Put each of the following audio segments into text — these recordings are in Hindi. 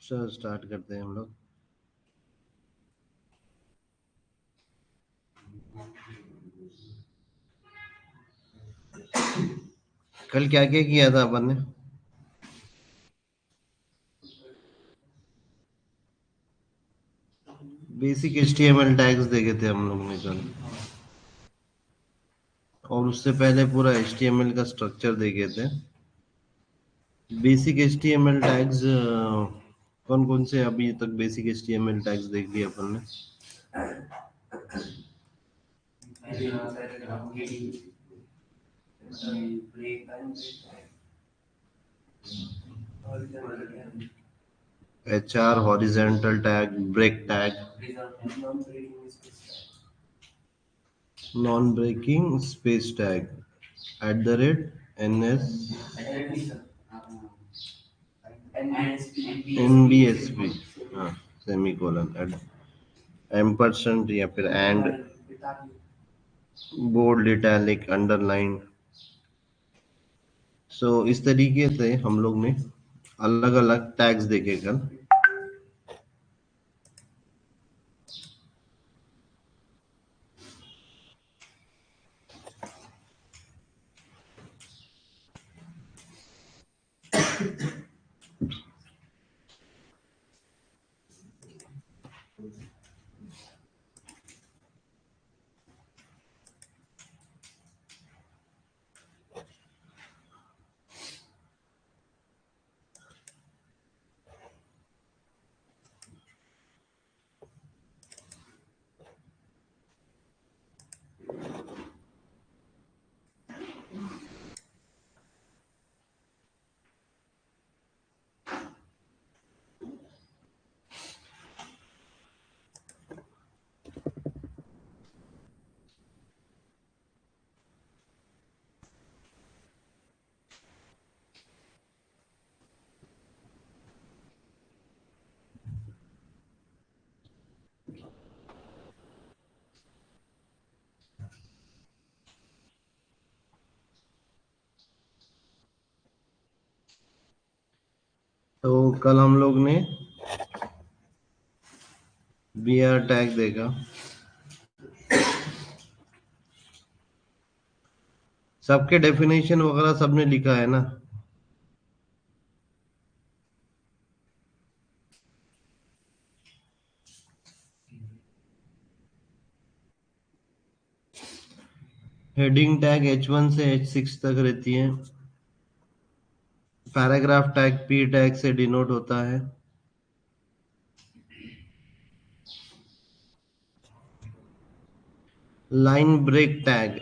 चलो स्टार्ट करते हैं हम लोग। कल क्या क्या किया था अपन ने? बेसिक HTML टैग्स देखे थे हम लोग ने कल, और उससे पहले पूरा HTML का स्ट्रक्चर देखे थे। बेसिक HTML टैग्स कौन कौन से अभी तक बेसिक HTML टैग्स देख लिए अपन ने? HR, horizontal tag, break tag, non breaking space tag, @NS NBSP, हाँ, सेमीकोलन, एम्परसेंड या फिर and, bold, italic, underline. So इस तरीके से हम लोग ने अलग अलग टैग्स देखे कल। तो कल हम लोग ने BR टैग देखा। सबके डेफिनेशन वगैरह सबने लिखा है ना? हेडिंग टैग H1 से H6 तक रहती है। पैराग्राफ टैग P टैग से डिनोट होता है। Line break tag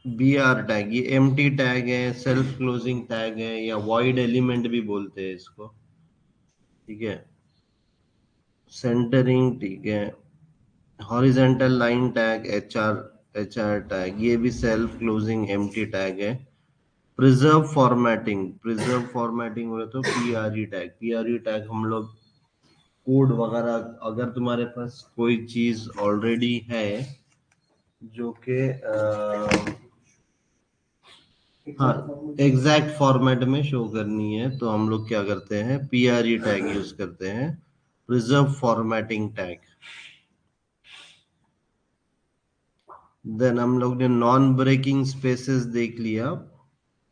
BR tag, ये एम्प्टी टैग है, सेल्फ क्लोजिंग टैग है, या वॉइड एलिमेंट भी बोलते हैं इसको। ठीक है। सेंटरिंग, ठीक है। Horizontal line tag HR tag, ये भी सेल्फ क्लोजिंग एम्प्टी टैग है। प्रिजर्व फॉर्मेटिंग बोले तो PRE टैग हम लोग कोड वगैरह, अगर तुम्हारे पास कोई चीज ऑलरेडी है जो कि हाँ, एग्जैक्ट फॉर्मेट में शो करनी है, तो हम लोग क्या करते हैं, PRE टैग यूज करते हैं, प्रिजर्व फॉर्मेटिंग टैग। देन हम लोग ने नॉन ब्रेकिंग स्पेसेस देख लिया।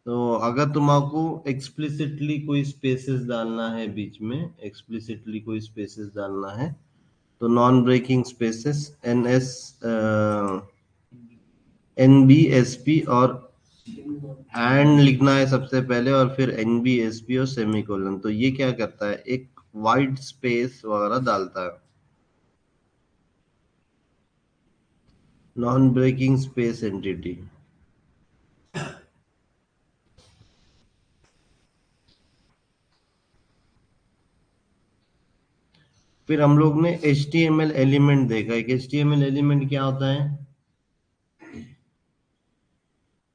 तो अगर तुमको एक्सप्लिसिटली कोई स्पेसेस डालना है, बीच में एक्सप्लिसिटली कोई स्पेसेस डालना है, तो नॉन ब्रेकिंग स्पेसेस NBSP और एंड लिखना है सबसे पहले, और फिर NBSP और सेमीकोलन। तो ये क्या करता है, एक वाइड स्पेस वगैरह डालता है। Non breaking space entity. फिर हम लोग ने HTML एलिमेंट देखा। एक HTML एलिमेंट क्या होता है?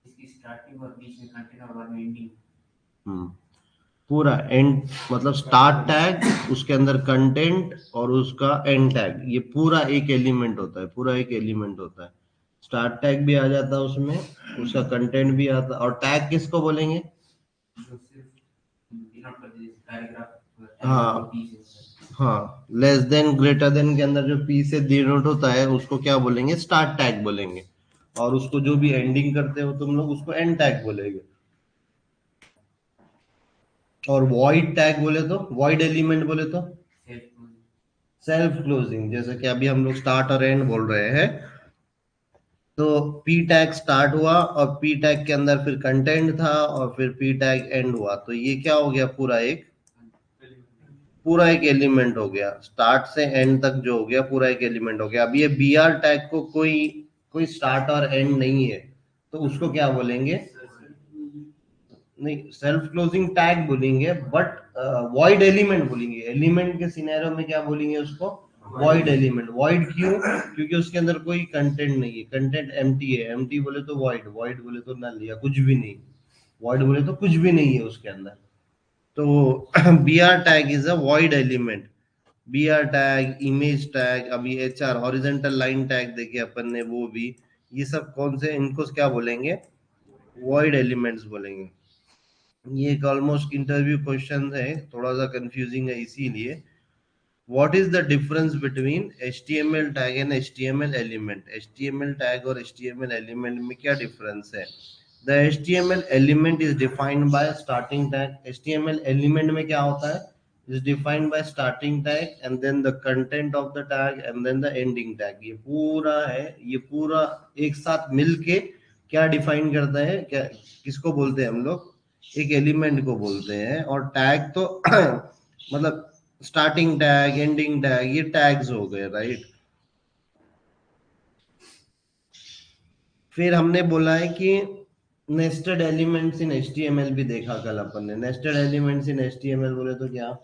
इसकी स्टार्टिंग और बीच में कंटेंट और बाद में एंडिंग। हम्म, पूरा एंड मतलब स्टार्ट टैग, उसके अंदर कंटेंट और उसका एंड टैग, ये पूरा एक एलिमेंट होता है, पूरा एक एलिमेंट होता है। स्टार्ट टैग भी आ जाता है उसमें, उसका कंटेंट भी आता है। और टैग किसको बोलेंगे? जो सिर्फ डिनोट कर दीजिए पैराग्राफ टैग हाँ, और पी से। हाँ, लेस देन ग्रेटर देन के अंदर जो पी से डिनोट होता है उसको क्या बोलेंगे? स्टार्ट टैग बोलेंगे। और उसको जो भी एंडिंग करते हो तुम लोग उसको एंड टैग बोलेंगे। और वॉइड टैग बोले तो, वॉइड एलिमेंट बोले तो सेल्फ क्लोजिंग। जैसे कि अभी हम लोग स्टार्ट और एंड बोल रहे हैं, तो पी टैग स्टार्ट हुआ और पी टैग के अंदर फिर कंटेंट था और फिर पी टैग एंड हुआ, तो ये क्या हो गया? पूरा एक एलिमेंट हो गया। स्टार्ट से एंड तक जो हो गया पूरा एक एलिमेंट हो गया। अब ये बी आर टैग को कोई कोई स्टार्ट और एंड नहीं है, तो उसको क्या बोलेंगे? नहीं, सेल्फ क्लोजिंग टैग बोलेंगे, बट वॉइड एलिमेंट बोलेंगे। एलिमेंट के सिनेरियो में क्या बोलेंगे उसको? Void element. वॉइड क्यों? क्योंकि उसके अंदर कोई कंटेंट नहीं है, कंटेंट एम्प्टी है। एम्प्टी बोले तो वॉइड, वॉइड बोले तो नल या कुछ भी नहीं, वॉइड बोले तो कुछ भी नहीं है उसके अंदर। तो B R tag is a void element. B R tag, image tag, अभी H R horizontal line tag देखे अपन ने, वो भी, ये सब कौन से, इनको क्या बोलेंगे? वॉइड एलिमेंट्स बोलेंगे। ये एक ऑलमोस्ट इंटरव्यू क्वेश्चन है, थोड़ा सा कंफ्यूजिंग है इसीलिए। What is the difference between HTML tag and HTML element? HTML tag और HTML एलिमेंट में क्या डिफरेंस है? The HTML element is defined by starting tag. HTML element में क्या होता है? Is defined by starting tag and then the content of the tag and then the ending tag. ये पूरा है, ये पूरा एक साथ मिलके क्या डिफाइन करता है? क्या, किसको बोलते हैं हम लोग? एक एलिमेंट को बोलते हैं। और टैग तो मतलब स्टार्टिंग टैग, एंडिंग टैग, ये टैग्स हो गए, राइट। फिर हमने बोला है कि नेस्टेड एलिमेंट्स इन HTML भी देखा कल अपन ने। नेस्टेड एलिमेंट्स इन HTML बोले तो क्या?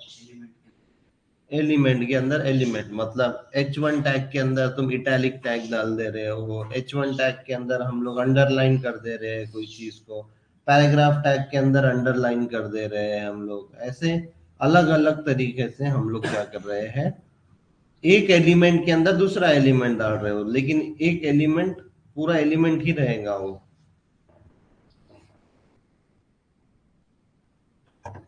एलिमेंट के अंदर एलिमेंट, मतलब H1 टैग के अंदर तुम इटैलिक टैग डाल दे रहे हो, H1 टैग के अंदर हम लोग अंडरलाइन कर दे रहे हैं कोई चीज को, पैराग्राफ टैग के अंदर अंडरलाइन कर दे रहे हैं हम लोग। ऐसे अलग अलग तरीके से हम लोग क्या कर रहे हैं, एक एलिमेंट के अंदर दूसरा एलिमेंट डाल रहे हो, लेकिन एक एलिमेंट पूरा एलिमेंट ही रहेगा वो।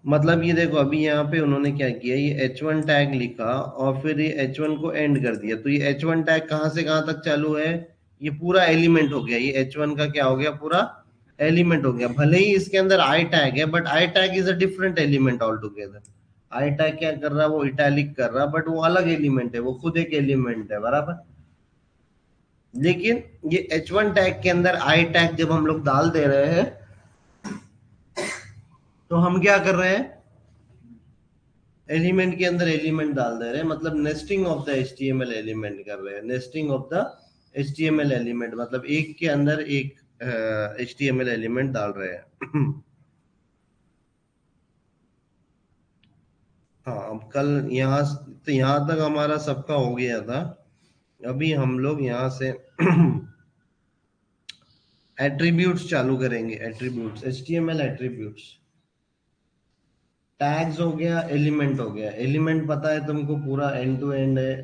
मतलब ये देखो, अभी यहाँ पे उन्होंने क्या किया, ये H1 टैग लिखा और फिर ये H1 को एंड कर दिया, तो ये H1 टैग कहाँ से कहाँ तक चालू है? ये पूरा एलिमेंट हो गया। ये H1 का क्या हो गया? पूरा एलिमेंट हो गया। भले ही इसके अंदर आई टैग है, but I tag is a different element all together. I tag क्या कर रहा है? वो इटैलिक कर रहा है, बट वो अलग एलिमेंट है, वो खुद एक एलिमेंट है, बराबर। लेकिन ये H1 टैग के अंदर आई टैग जब हम लोग डाल दे रहे हैं, तो हम क्या कर रहे हैं? एलिमेंट के अंदर एलिमेंट डाल दे रहे हैं, मतलब nesting of the HTML element कर रहे हैं। Nesting of the HTML element मतलब एक के अंदर एक HTML एलिमेंट डाल रहे हैं। हाँ, अब कल यहाँ, तो यहाँ तक हमारा सबका हो गया था। अभी हम लोग यहाँ से एट्रीब्यूट्स चालू करेंगे। Attributes, HTML attributes. टैग्स हो गया, एलिमेंट हो गया। एलिमेंट पता है तुमको, पूरा एंड टू एंड है।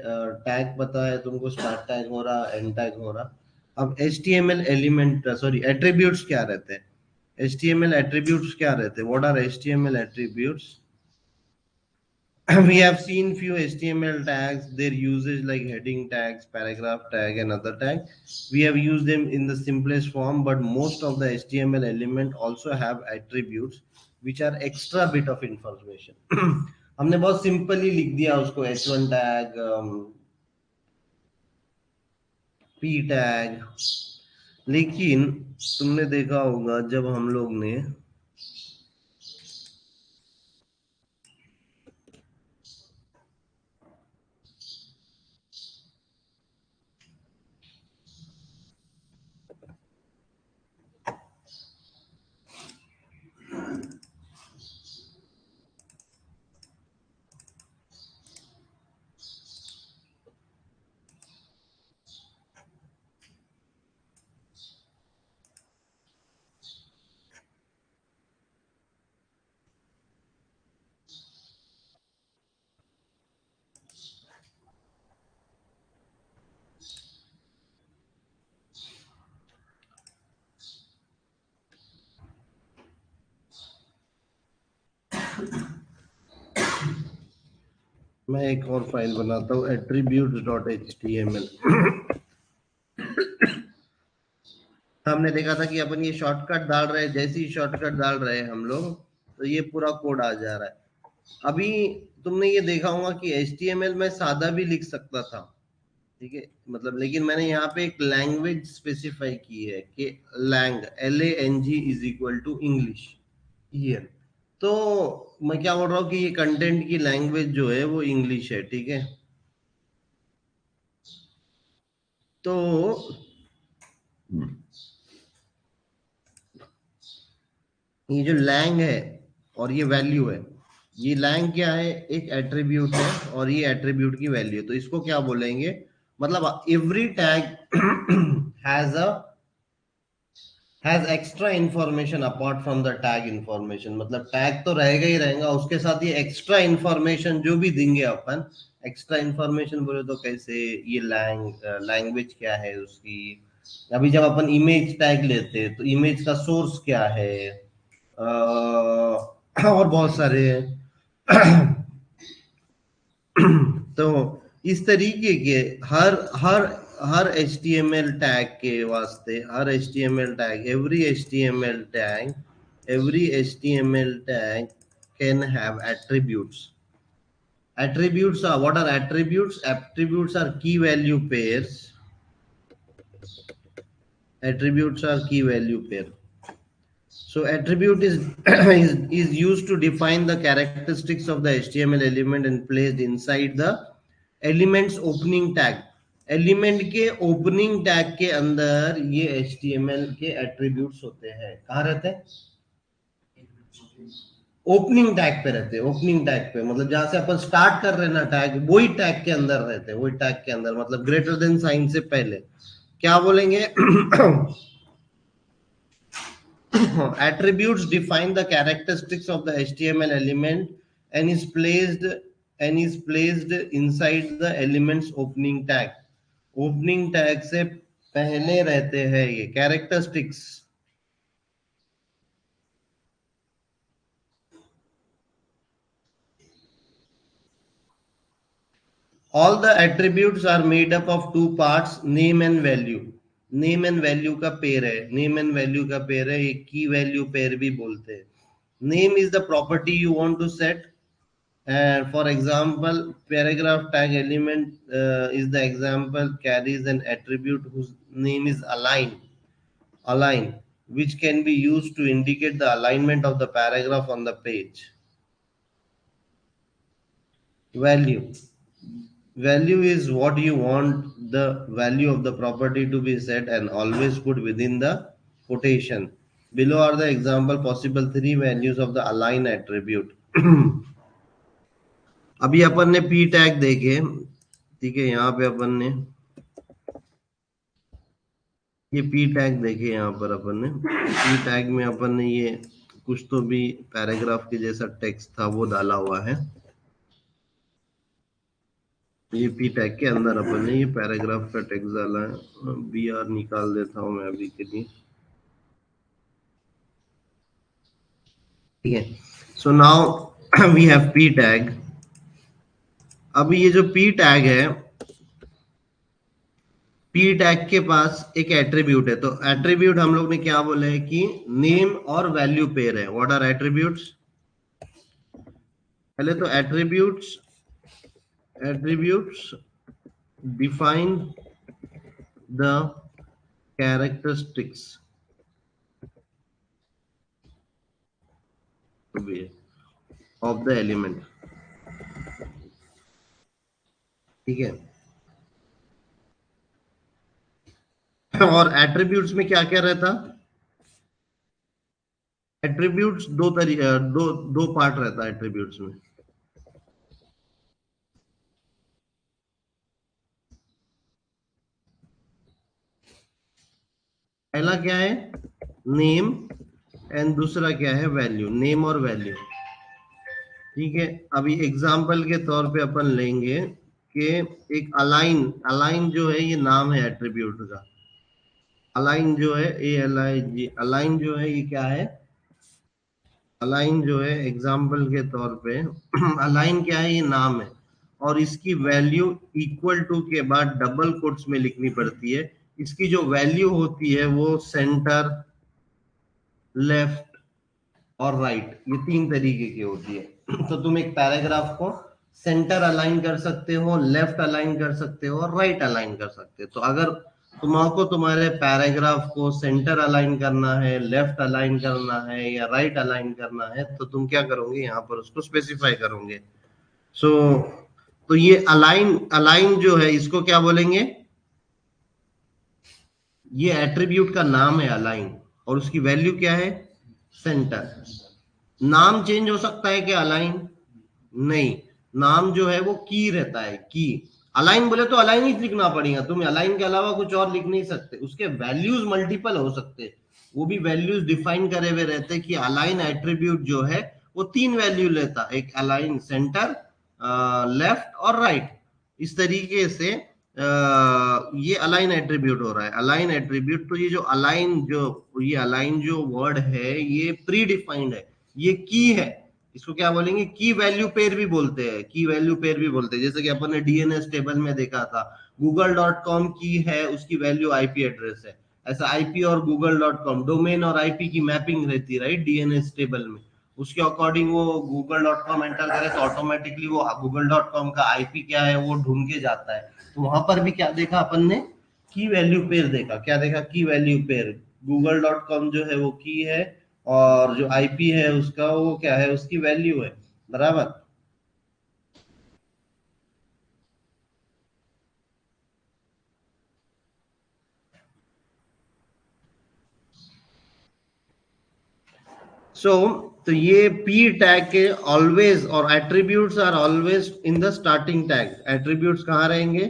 टैग पता है तुमको, स्टार्ट टैग हो रहा, एंड टैग हो रहा। अब HTML एलिमेंट, सॉरी, एट्रीब्यूट्स क्या रहते हैं? HTML एट्रीब्यूट्स क्या रहते हैं? What are HTML attributes? We have seen few HTML tags, their usage like heading tags, paragraph tag, and other tag. We have used them in the simplest form, but most of the HTML element also have attributes, which are extra bit of information. हमने बहुत सिंपली लिख दिया उसको, H1 टैग, P टैग। लेकिन तुमने देखा होगा जब हम लोग ने मैं एक और फाइल बनाता हूँ attributes.html। हमने देखा था कि अपन ये शॉर्टकट डाल रहे हैं, जैसे ही शॉर्टकट डाल रहे हैं हम लोग तो ये पूरा कोड आ जा रहा है। अभी तुमने ये देखा होगा कि HTML में सादा भी लिख सकता था, ठीक है, मतलब लेकिन मैंने यहाँ पे एक लैंग्वेज स्पेसिफाई की है कि lang LANG is equal to English here. तो मैं क्या बोल रहा हूँ कि ये कंटेंट की लैंग्वेज जो है वो इंग्लिश है, ठीक है। तो ये जो लैंग है और ये वैल्यू है, ये लैंग क्या है, एक एट्रीब्यूट है और ये एट्रीब्यूट की वैल्यू है। तो इसको क्या बोलेंगे, मतलब every tag has a has extra information apart from the tag information, मतलब टैग तो रहेगा ही रहेगा, उसके साथ ये एक्स्ट्रा इंफॉर्मेशन जो भी देंगे अपन। एक्स्ट्रा इंफॉर्मेशन बोले तो कैसे, ये लैंग्वेज क्या है उसकी। अभी जब अपन इमेज टैग लेते हैं तो इमेज का सोर्स क्या है, और बहुत सारे हैं। तो इस तरीके के हर हर हर HTML टैग के वास्ते, हर HTML tag, every HTML tag can have attributes. Attributes are, what are attributes? Attributes are key value pairs. Attributes are key value pair. So attribute is, is used to define the characteristics of the HTML element and placed inside the elements opening tag. Element के ओपनिंग टैग के अंदर ये HTML के एट्रीब्यूट्स होते हैं। कहाँ रहते हैं? ओपनिंग टैग पे रहते हैं। ओपनिंग टैग पे मतलब जहां से अपन स्टार्ट कर रहे हैं ना टैग, वही टैग के अंदर रहते हैं, वही टैग के अंदर, मतलब ग्रेटर देन साइन से पहले क्या बोलेंगे? Attributes define the characteristics of the HTML element and is placed inside the element's opening tag. Opening tag से पहले रहते हैं ये characteristics. All the attributes are made up of two parts, name and value. Name and value का पेयर है, नेम एंड वैल्यू का पेयर है, एक की वैल्यू पेयर भी बोलते हैं। Name is the property you want to set, and for example paragraph tag element is the example carries an attribute whose name is align, which can be used to indicate the alignment of the paragraph on the page. Value is what you want the value of the property to be set and always put within the quotation. Below are the example possible three values of the align attribute. अभी अपन ने p टैग देखे, ठीक है, यहाँ पे अपन ने ये p टैग देखे, यहाँ पर अपन ने p टैग में अपन ने ये कुछ तो भी पैराग्राफ के जैसा टेक्स्ट था वो डाला हुआ है। ये p टैग के अंदर अपन ने ये पैराग्राफ का टेक्स्ट डाला है। br निकाल देता हूँ मैं अभी के लिए, ठीक है। So now we have p tag. अभी ये जो p टैग है, p टैग के पास एक एट्रीब्यूट है। तो एट्रीब्यूट हम लोग ने क्या बोला है कि नेम और वैल्यू पेयर है। What are attributes? पहले तो attributes define the characteristics of the element, ठीक है। और एट्रीब्यूट्स में क्या क्या रहता? एट्रीब्यूट्स दो पार्ट रहता है एट्रीब्यूट्स में। पहला क्या है? नेम, एंड दूसरा क्या है? वैल्यू। नेम और वैल्यू, ठीक है। अभी एग्जांपल के तौर पे अपन लेंगे कि एक अलाइन जो है ये नाम है एट्रीब्यूट का। अलाइन जो है ALIG, अलाइन जो है ये क्या है? अलाइन जो है एग्जांपल के तौर पे अलाइन क्या है? ये नाम है। और इसकी वैल्यू इक्वल टू के बाद डबल कोट्स में लिखनी पड़ती है। इसकी जो वैल्यू होती है वो सेंटर, लेफ्ट और राइट, ये तीन तरीके की होती है। तो तुम एक पैराग्राफ को सेंटर अलाइन कर सकते हो, लेफ्ट अलाइन कर सकते हो और राइट अलाइन कर सकते हो। तो अगर तुमको तुम्हारे पैराग्राफ को सेंटर अलाइन करना है, लेफ्ट अलाइन करना है या राइट अलाइन करना है, तो तुम क्या करोगे, यहाँ पर उसको स्पेसिफाई करोगे। सो तो ये अलाइन, अलाइन जो है इसको क्या बोलेंगे, ये एट्रीब्यूट का नाम है अलाइन, और उसकी वैल्यू क्या है, सेंटर। नाम चेंज हो सकता है क्या अलाइन, नहीं, नाम जो है वो की रहता है, की। अलाइन बोले तो अलाइन ही लिखना पड़ेगा, तुम अलाइन के अलावा कुछ और लिख नहीं सकते। उसके वैल्यूज मल्टीपल हो सकते, वो भी वैल्यूज डिफाइन करे हुए रहते कि अलाइन एट्रीब्यूट जो है वो तीन वैल्यू लेता, एक अलाइन सेंटर, लेफ्ट और राइट। इस तरीके से ये अलाइन एट्रीब्यूट हो रहा है। अलाइन एट्रीब्यूट, तो ये जो अलाइन, जो ये अलाइन जो वर्ड है ये प्री डिफाइंड है, ये की है। इसको क्या बोलेंगे, की वैल्यू पेयर भी बोलते हैं, की वैल्यू पेयर भी बोलते हैं। जैसे कि अपन ने डीएनएस टेबल में देखा था, google.com की है, उसकी वैल्यू आईपी एड्रेस है। ऐसा आईपी और google.com डोमेन और आईपी की मैपिंग रहती है, राइट, डीएनएस टेबल में। उसके अकॉर्डिंग वो google.com एंटर करे तो ऑटोमेटिकली वो google.com का आईपी क्या है वो ढूंढ के जाता है। तो वहां पर भी क्या देखा अपन ने, की वैल्यू पेयर देखा। क्या देखा, की वैल्यू पेयर। google.com जो है वो की है, और जो आईपी है उसका वो क्या है, उसकी वैल्यू है, बराबर। सो तो ये पी टैग के ऑलवेज, और attributes are always in the starting tag. Attributes कहाँ रहेंगे,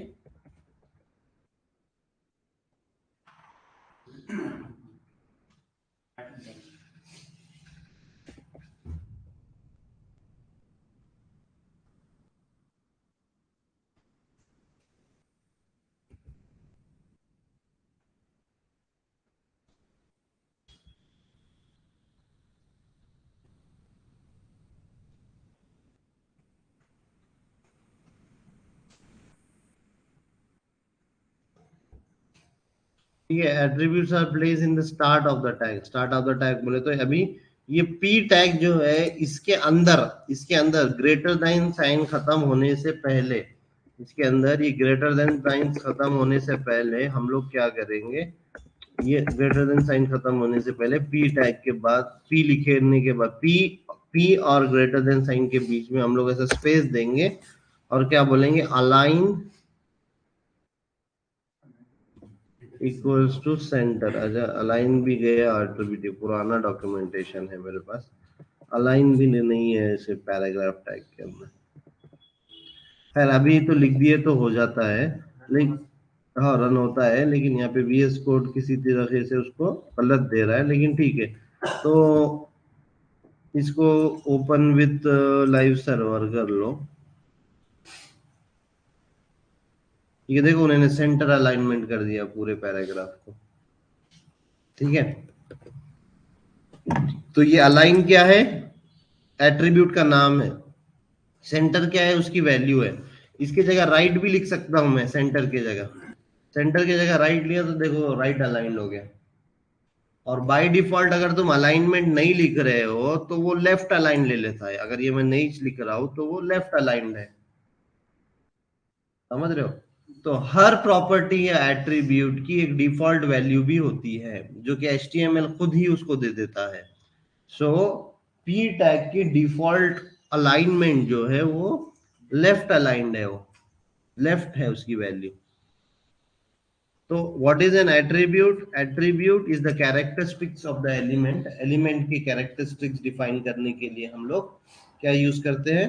ठीक है। Attributes are place in the start of the tag. Start of the tag बोले तो अभी ये पी टैग जो है इसके अंदर, इसके अंदर ग्रेटर देन साइन खत्म होने से पहले, इसके अंदर ये ग्रेटर देन साइन खत्म होने से पहले हम लोग क्या करेंगे, ये ग्रेटर देन साइन खत्म होने से पहले पी टैग के बाद, पी लिखने के बाद, पी पी और ग्रेटर देन साइन के बीच में हम लोग ऐसा स्पेस देंगे और क्या बोलेंगे, अलाइन इक्वल्स टू सेंटर। अच्छा, अलाइन भी गया, एट्रीब्यूट पुराना डॉक्यूमेंटेशन है मेरे पास, अलाइन भी नहीं है इसे पैराग्राफ टैग के अंदर। खैर अभी तो लिख दिए तो हो जाता है, लेकिन हाँ रन होता है, लेकिन यहाँ पे वीएस कोड किसी तरीके से उसको गलत दे रहा है, लेकिन ठीक है। तो इसको ओपन विथ लाइव सर्वर कर लो। ये देखो उन्होंने सेंटर अलाइनमेंट कर दिया पूरे पैराग्राफ को, ठीक है। तो ये अलाइन क्या है, एट्रीब्यूट का नाम है। सेंटर क्या है, उसकी वैल्यू है। इसकी जगह राइट भी लिख सकता हूं मैं, सेंटर की जगह, सेंटर की जगह राइट लिया तो देखो राइट अलाइन हो गया। और बाय डिफॉल्ट अगर तुम अलाइनमेंट नहीं लिख रहे हो तो वो लेफ्ट अलाइन ले लेता है। अगर ये मैं नहीं लिख रहा हूं तो वो लेफ्ट अलाइंड है, समझ रहे हो। तो हर प्रॉपर्टी या एट्रीब्यूट की एक डिफॉल्ट वैल्यू भी होती है जो कि एचटीएमएल खुद ही उसको दे देता है। सो पी टैग की डिफॉल्ट अलाइनमेंट जो है वो लेफ्ट अलाइंड है, वो लेफ्ट है उसकी वैल्यू। तो what is an attribute, attribute is the characteristics of the element. Element की कैरेक्टरिस्टिक्स डिफाइन करने के लिए हम लोग क्या यूज करते हैं,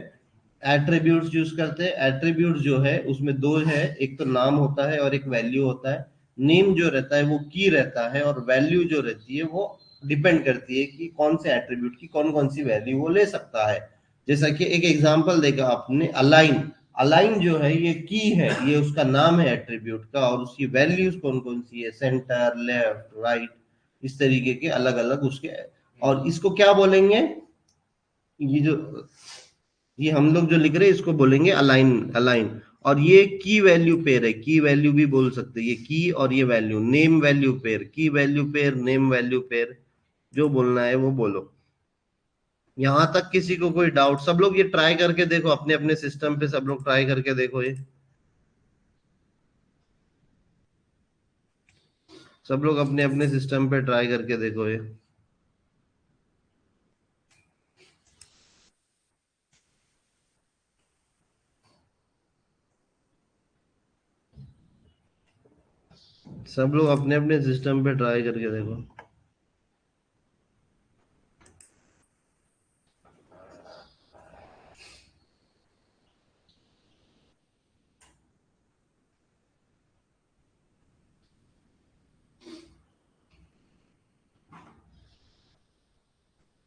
एट्रीब्यूट्स यूज करते हैं। एट्रीब्यूट जो है उसमें दो है, एक तो नाम होता है और एक वैल्यू होता है। नेम जो रहता है वो की रहता है, और वैल्यू जो रहती है वो डिपेंड करती है कि कौन से एट्रीब्यूट की कौन कौन सी वैल्यू वो ले सकता है। जैसा कि एक एग्जांपल देखा आपने, अलाइन। अलाइन जो है ये की है, ये उसका नाम है एट्रीब्यूट का, और उसकी वैल्यूज कौन कौन सी है, सेंटर, लेफ्ट, राइट, इस तरीके के अलग अलग उसके। और इसको क्या बोलेंगे, ये जो ये हम लोग जो लिख रहे हैं इसको बोलेंगे अलाइन, अलाइन। और ये की वैल्यू पेयर है, की वैल्यू भी बोल सकते हैं, ये की और ये वैल्यू, नेम वैल्यू पेयर, की value pair, name value pair, जो बोलना है वो बोलो। यहां तक किसी को कोई डाउट? सब लोग ये ट्राई करके देखो अपने अपने सिस्टम पे, सब लोग ट्राई करके देखो ये, सब लोग अपने अपने सिस्टम पे ट्राई करके देखो ये। सब लोग अपने अपने सिस्टम पे ट्राई करके देखो।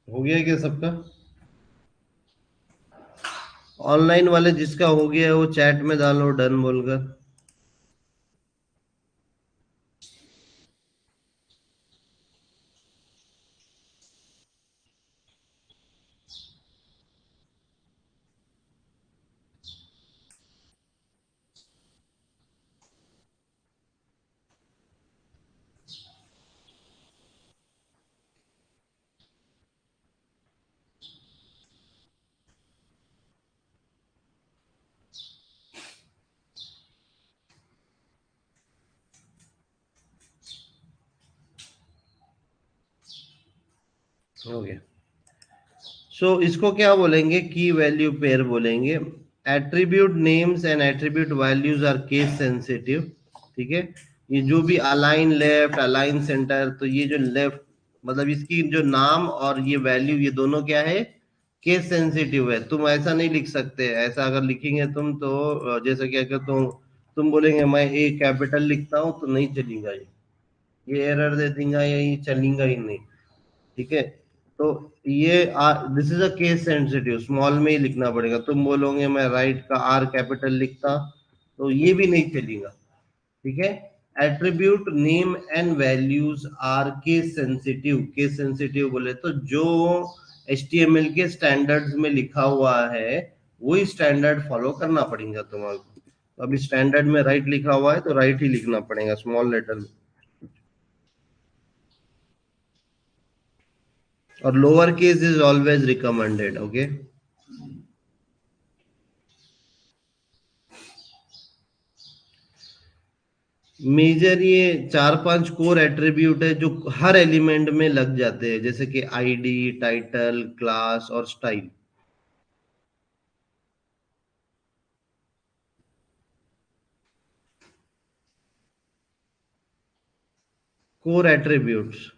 हो गया क्या सबका? ऑनलाइन वाले जिसका हो गया है वो चैट में डालो डन बोलकर। हो गया। सो इसको क्या बोलेंगे? की वैल्यू पेयर बोलेंगे। Attribute names and attribute values are case sensitive. ठीक है, ये जो भी अलाइन लेफ्ट, अलाइन सेंटर, तो ये जो लेफ्ट मतलब इसकी जो नाम और ये वैल्यू, ये दोनों क्या है? केस सेंसिटिव है। तुम ऐसा नहीं लिख सकते, ऐसा अगर लिखेंगे तुम तो जैसे कि अगर तुम बोलेंगे मैं ए कैपिटल लिखता हूं तो नहीं चलेगा, ये एरर दे देगा, या ये चलेगा ही नहीं। ठीक है, तो ये this is a case sensitive, small में ही लिखना पड़ेगा। तुम बोलोगे मैं राइट का आर कैपिटल लिखता तो ये भी नहीं चलेगा। ठीक है, attribute name and values are case sensitive. Case sensitive बोले तो जो HTML के स्टैंडर्ड्स में लिखा हुआ है वही स्टैंडर्ड फॉलो करना पड़ेगा तुम्हारे को। तो अभी स्टैंडर्ड में राइट लिखा हुआ है तो राइट ही लिखना पड़ेगा स्मॉल लेटर में, और lower case is always recommended. Okay, major ये चार पांच कोर एट्रीब्यूट है जो हर एलिमेंट में लग जाते हैं, जैसे कि आईडी, टाइटल, क्लास और style. Core attributes,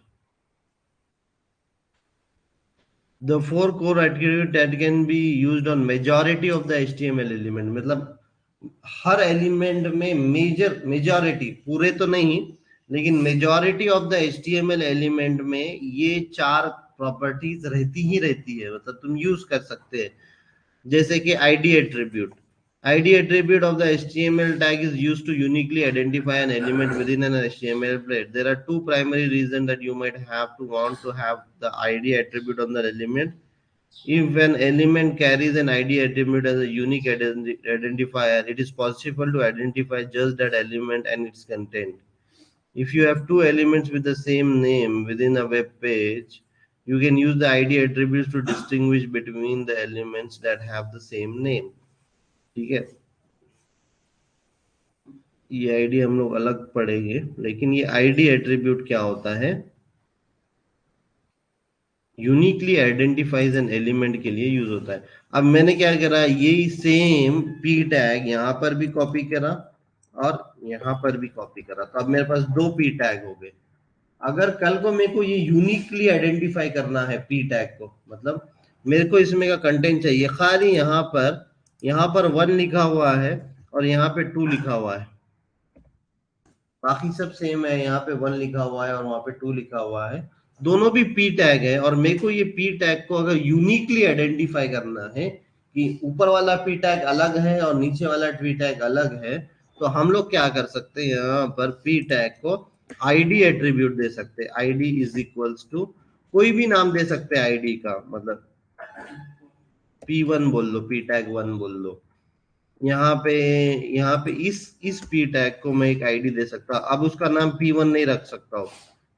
the four core attribute that can be used on majority of the HTML element, मतलब हर एलिमेंट में मेजॉरिटी, पूरे तो नहीं लेकिन majority of the HTML element में ये चार प्रॉपर्टीज रहती ही रहती है, मतलब तुम यूज कर सकते हैं। जैसे कि ID attribute, ID attribute of the HTML tag is used to uniquely identify an element within an HTML plate. There are two primary reasons that you might have to want to have the ID attribute on the element. If an element carries an ID attribute as a unique identifier, it is possible to identify just that element and its content. If you have two elements with the same name within a web page, you can use the ID attributes to distinguish between the elements that have the same name. ठीक है, ये आईडी हम लोग अलग पढ़ेंगे, लेकिन ये आईडी एट्रीब्यूट क्या होता है? यूनिकली आइडेंटिफाइज एन एलिमेंट के लिए यूज होता है। अब मैंने क्या करा, यही सेम पी टैग यहाँ पर भी कॉपी करा और यहाँ पर भी कॉपी करा, तो अब मेरे पास दो पी टैग हो गए। अगर कल को मेरे को ये यूनिकली आइडेंटिफाई करना है पी टैग को, मतलब मेरे को इसमें का कंटेंट चाहिए, खाली यहाँ पर 1 लिखा हुआ है और यहाँ पे 2 लिखा हुआ है, बाकी सब सेम है, यहाँ पे 1 लिखा हुआ है और वहां पे 2 लिखा हुआ है, दोनों भी पी टैग है। और मेरे को ये पी टैग को अगर यूनिकली आइडेंटिफाई करना है कि ऊपर वाला पी टैग अलग है और नीचे वाला पी टैग अलग है, तो हम लोग क्या कर सकते हैं, यहाँ पर पी टैग को आईडी एट्रीब्यूट दे सकते हैं। आईडी इज इक्वल्स टू कोई भी नाम दे सकते हैं आईडी का, मतलब P1 बोल लो, P टैग 1 बोल लो। यहाँ पे यहाँ पे इस P टैग को मैं एक आईडी दे सकता हूँ। अब उसका नाम P1 नहीं रख सकता हूँ,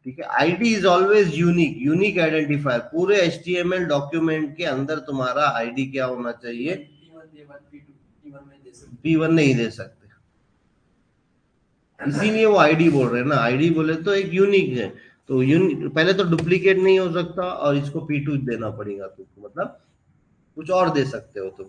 ठीक है। ID is always unique, unique identifier. पूरे HTML डॉक्यूमेंट के अंदर तुम्हारा आईडी क्या होना चाहिए? P1 नहीं दे सकते, इसीलिए वो आईडी बोल रहे हैं ना। आईडी बोले तो एक यूनिक है, तो यूनिक पहले तो डुप्लीकेट नहीं हो सकता, और इसको P2 देना पड़ेगा तुमको, मतलब कुछ और दे सकते हो तुम।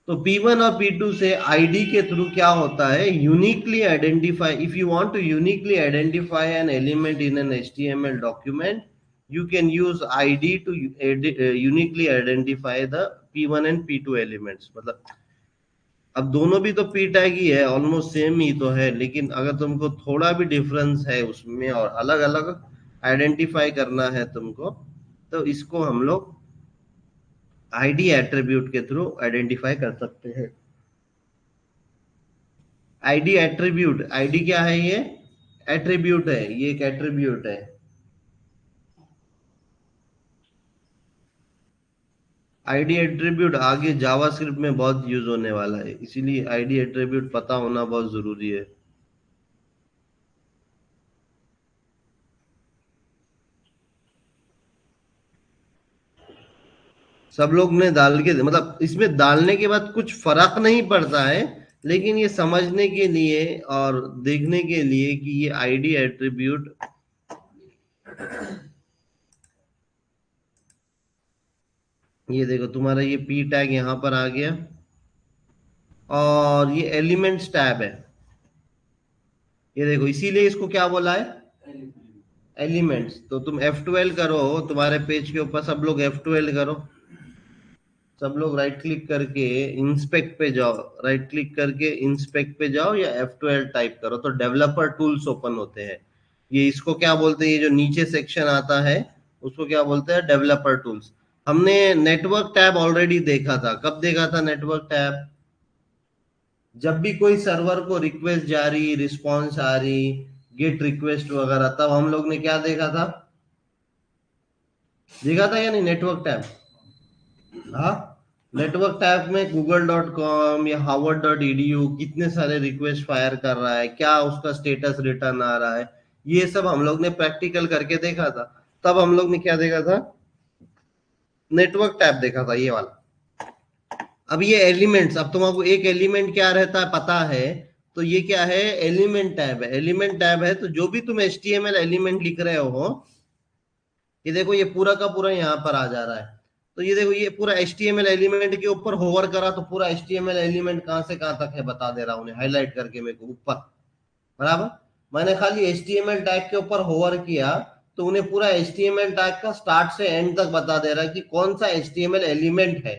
तो P1 और P2 से आईडी के थ्रू क्या होता है? Uniquely identify, if you want to uniquely identify an element in an HTML document, you can use id to uniquely identify the P1 and P2 elements। मतलब अब दोनों भी तो P टैग ही है, ऑलमोस्ट सेम ही तो है, लेकिन अगर तुमको थोड़ा भी डिफरेंस है उसमें और अलग अलग आइडेंटिफाई करना है तुमको, तो इसको हम लोग आईडी एट्रीब्यूट के थ्रू आइडेंटिफाई कर सकते हैं। आईडी एट्रीब्यूट, आईडी क्या है? ये एट्रीब्यूट है, ये एक एट्रीब्यूट है। आईडी एट्रीब्यूट आगे जावास्क्रिप्ट में बहुत यूज होने वाला है, इसीलिए आईडी एट्रीब्यूट पता होना बहुत जरूरी है। सब लोग ने डाल के, मतलब इसमें डालने के बाद कुछ फर्क नहीं पड़ता है, लेकिन ये समझने के लिए और देखने के लिए कि ये आईडी एट्रीब्यूट, ये देखो तुम्हारा ये पी टैग यहां पर आ गया, और ये एलिमेंट्स टैब है, ये देखो, इसीलिए इसको क्या बोला है? एलिमेंट्स। तो तुम F12 करो, तुम्हारे पेज के ऊपर सब लोग F12 करो, सब लोग राइट क्लिक करके इंस्पेक्ट पे जाओ, राइट क्लिक करके इंस्पेक्ट पे जाओ या F12 टाइप करो, तो डेवलपर टूल्स ओपन होते हैं। ये इसको क्या बोलते हैं? ये जो नीचे सेक्शन आता है उसको क्या बोलते हैं? Developer tools. हमने नेटवर्क टैब ऑलरेडी देखा था। कब देखा था नेटवर्क टैब? जब भी कोई सर्वर को रिक्वेस्ट जा रही, रिस्पॉन्स आ रही, गेट रिक्वेस्ट वगैरह, तब हम लोग ने क्या देखा था? देखा था या नहीं नेटवर्क टैब? हाँ, नेटवर्क टैब में google.com या harvard.edu कितने सारे रिक्वेस्ट फायर कर रहा है, क्या उसका स्टेटस रिटर्न आ रहा है, ये सब हम लोग ने प्रैक्टिकल करके देखा था। तब हम लोग ने क्या देखा था? नेटवर्क टैब देखा था, ये वाला। अब ये एलिमेंट्स, अब तुमको एक एलिमेंट क्या रहता है पता है, तो ये क्या है? एलिमेंट टैब है। एलिमेंट टैब है तो जो भी तुम HTML एलिमेंट लिख रहे हो, ये देखो ये पूरा का पूरा यहाँ पर आ जा रहा है। तो ये देखो, ये पूरा HTML एलिमेंट के ऊपर होवर करा तो पूरा HTML एलिमेंट कहां से कहां तक है बता दे रहा हूं, हाईलाइट करके मेरे को ऊपर, बराबर। मैंने खाली HTML टैग के ऊपर होवर किया तो उन्हें पूरा HTML टैग का स्टार्ट से एंड तक बता दे रहा है कि कौन सा HTML एलिमेंट है।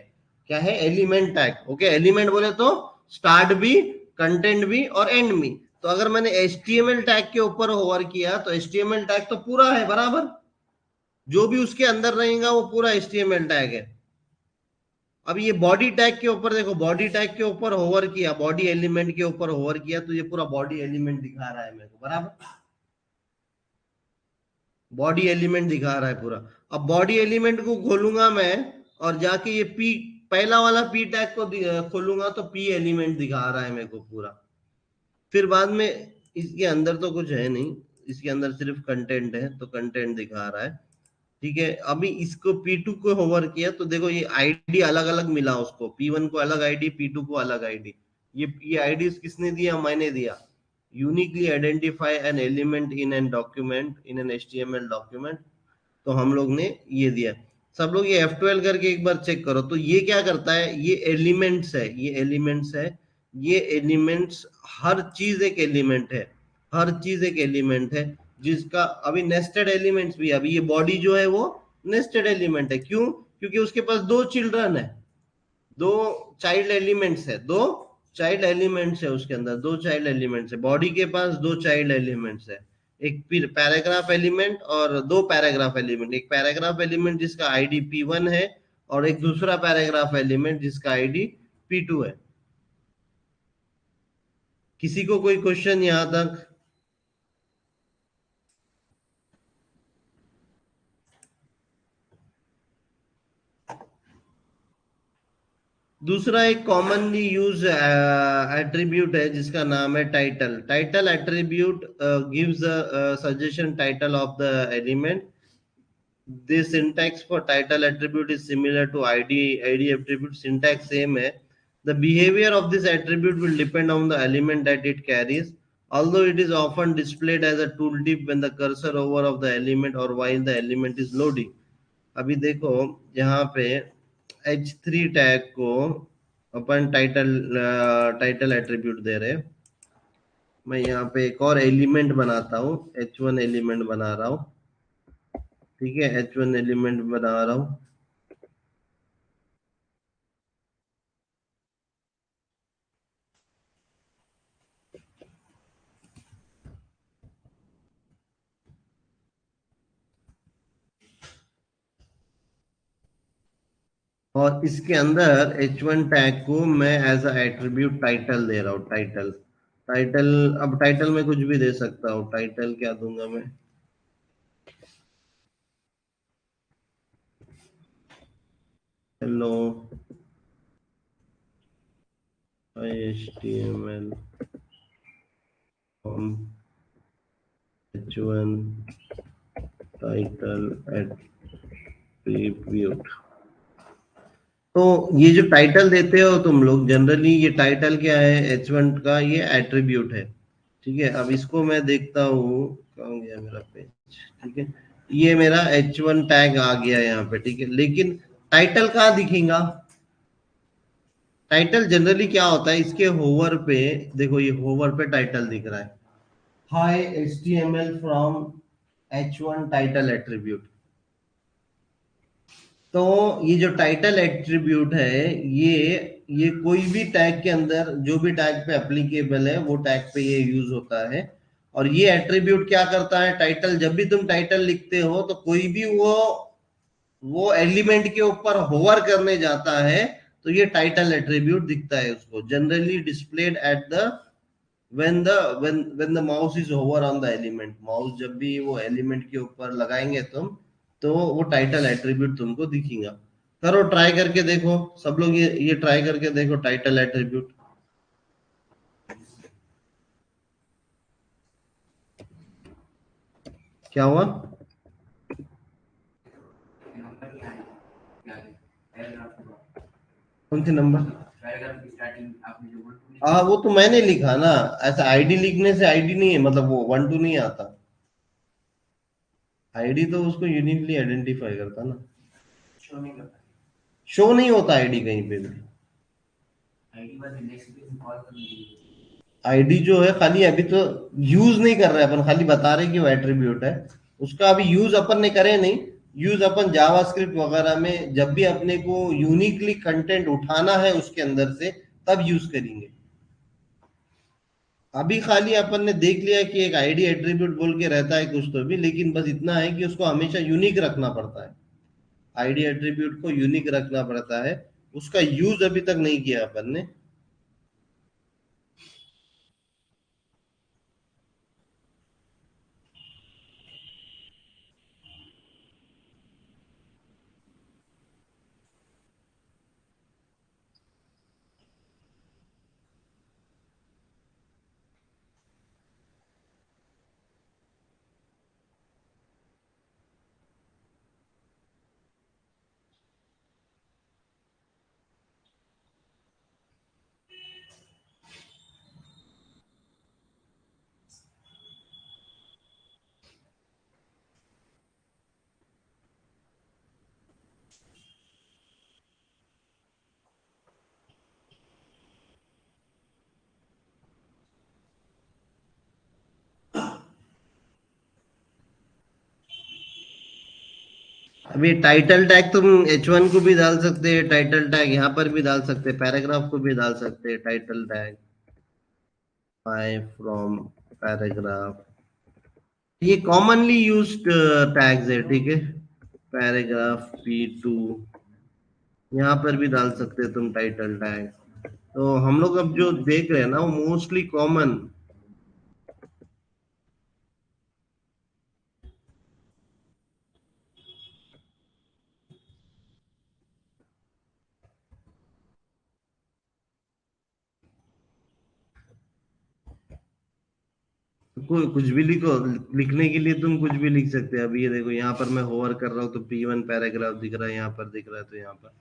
क्या है? Element tag. ओके, एलिमेंट बोले तो स्टार्ट भी, कंटेंट भी और एंड भी। तो अगर मैंने HTML टैग के ऊपर होवर किया तो HTML टैग तो पूरा है, बराबर। जो भी उसके अंदर रहेगा वो पूरा HTML टैग है। अब ये बॉडी टैग के ऊपर देखो, बॉडी टैग के ऊपर होवर किया, बॉडी एलिमेंट के ऊपर होवर किया तो ये पूरा बॉडी एलिमेंट दिखा रहा है मेरे को, बराबर। बॉडी एलिमेंट दिखा रहा है पूरा। अब बॉडी एलिमेंट को खोलूंगा मैं और जाके ये पी, पहला वाला पी टैग को खोलूंगा तो पी एलिमेंट दिखा रहा है मेरे को पूरा। फिर बाद में इसके अंदर तो कुछ है नहीं, इसके अंदर सिर्फ कंटेंट है, तो कंटेंट दिखा रहा है, ठीक है। अभी इसको P2 को होवर किया तो देखो ये आईडी अलग अलग मिला उसको, P1 को अलग आईडी, P2 को अलग आईडी। ये आईडी किसने दिया? मैंने दिया। Uniquely identify an element in N document, in an HTML document, तो हम लोग ने ये दिया। सब लोग ये F12 करके एक बार चेक करो, तो ये क्या करता है? ये एलिमेंट्स है, ये एलिमेंट्स है, ये एलिमेंट्स, हर चीज एक एलिमेंट है, हर चीज एक एलिमेंट है, जिसका अभी नेस्टेड एलिमेंट्स भी, अभी ये बॉडी जो है वो नेस्टेड एलिमेंट है। क्यों? क्योंकि उसके पास दो चिल्ड्रन है, दो चाइल्ड एलिमेंट्स है, दो चाइल्ड एलिमेंट्स है उसके अंदर, दो चाइल्ड एलिमेंट्स है, बॉडी के पास दो चाइल्ड एलिमेंट्स है। एक पैराग्राफ एलिमेंट और दो पैराग्राफ एलिमेंट, एक पैराग्राफ एलिमेंट जिसका आईडी P1 है और एक दूसरा पैराग्राफ एलिमेंट जिसका आईडी P2 है। किसी को कोई क्वेश्चन यहां तक? दूसरा एक कॉमनली यूज एट्रीब्यूट है जिसका नाम है title. Title attribute gives suggestion title of the element. The syntax for title attribute is similar to ID attribute syntax same है। The behavior of this attribute will depend on the element that it carries, although it is often displayed as a tooltip when the cursor over of the element or while the element is loading। अभी देखो यहाँ पे h3 टैग को अपन टाइटल एट्रीब्यूट दे रहे हैं। मैं यहाँ पे एक और एलिमेंट बनाता हूँ, h1 एलिमेंट बना रहा हूँ। ठीक है, h1 एलिमेंट बना रहा हूँ। और इसके अंदर h1 टैग को मैं एज अ एट्रीब्यूट टाइटल दे रहा हूँ। टाइटल टाइटल अब टाइटल में कुछ भी दे सकता हूँ। टाइटल क्या दूंगा मैं? Hello HTML from h1 title attribute. तो ये जो टाइटल देते हो तुम लोग जनरली, ये टाइटल क्या है? h1 का ये एट्रीब्यूट है। ठीक है, अब इसको मैं देखता हूँ कहाँ गया मेरा पेज। ठीक है, ये मेरा h1 टैग आ गया यहाँ पे। ठीक है, लेकिन टाइटल कहाँ दिखेगा? टाइटल जनरली क्या होता है, इसके होवर पे देखो, ये होवर पे टाइटल दिख रहा है। हाय HTML from h1 title attribute. तो ये जो टाइटल एट्रीब्यूट है, ये कोई भी टैग के अंदर जो भी टैग पे एप्लीकेबल है वो टैग पे ये यूज होता है। और ये एट्रीब्यूट क्या करता है? टाइटल, जब भी तुम टाइटल लिखते हो तो कोई भी वो एलिमेंट के ऊपर होवर करने जाता है तो ये टाइटल एट्रीब्यूट दिखता है उसको। Generally displayed at the when the mouse is hover on the element। Mouse जब भी वो एलिमेंट के ऊपर लगाएंगे तुम, तो वो टाइटल एट्रीब्यूट तुमको दिखेगा। करो, ट्राई करके देखो सब लोग, ये ट्राई करके देखो टाइटल एट्रीब्यूट। क्या हुआ? नंबर क्या है, क्या है पैराग्राफ का? कौन सी नंबर? पैराग्राफ की स्टार्टिंग आपने जो वर्ड लिखा हाँ, वो तो मैंने लिखा ना। ऐसा आईडी लिखने से आईडी नहीं है, मतलब वो 1 2 नहीं आता। आईडी तो उसको यूनिकली आइडेंटिफाई करता ना। शो नहीं करता। शो नहीं होता आईडी कहीं पे भी। आईडी बाद नेक्स्ट पेज में कॉल करने के लिए। आईडी जो है खाली अभी तो यूज नहीं कर रहे अपन, खाली बता रहे कि वो एट्रीब्यूट है। उसका अभी यूज अपन ने करे नहीं। यूज अपन जावास्क्रिप्ट वगैरह में जब भी अपने को यूनिकली कंटेंट उठाना है उसके अंदर से, तब यूज करेंगे। अभी खाली अपन ने देख लिया कि एक आईडी एट्रीब्यूट बोल के रहता है कुछ तो भी, लेकिन बस इतना है कि उसको हमेशा यूनिक रखना पड़ता है। आईडी एट्रीब्यूट को यूनिक रखना पड़ता है। उसका यूज अभी तक नहीं किया अपन ने। अभी टाइटल टैग तुम h1 को भी डाल सकते हैं, टाइटल टैग यहाँ पर भी डाल सकते हैं, पैराग्राफ को भी डाल सकते हैं। Title tag by from paragraph, ये कॉमनली यूज्ड टैग्स है। ठीक है, पैराग्राफ p2 यहाँ पर भी डाल सकते हैं तुम टाइटल टैग। तो हम लोग अब जो देख रहे हैं ना वो मोस्टली कॉमन। कुछ भी लिखो, लिखने के लिए तुम कुछ भी लिख सकते हो। अभी ये देखो यहाँ पर मैं होवर कर रहा हूँ तो P1 पैराग्राफ दिख रहा है, यहाँ पर दिख रहा है, तो यहाँ पर।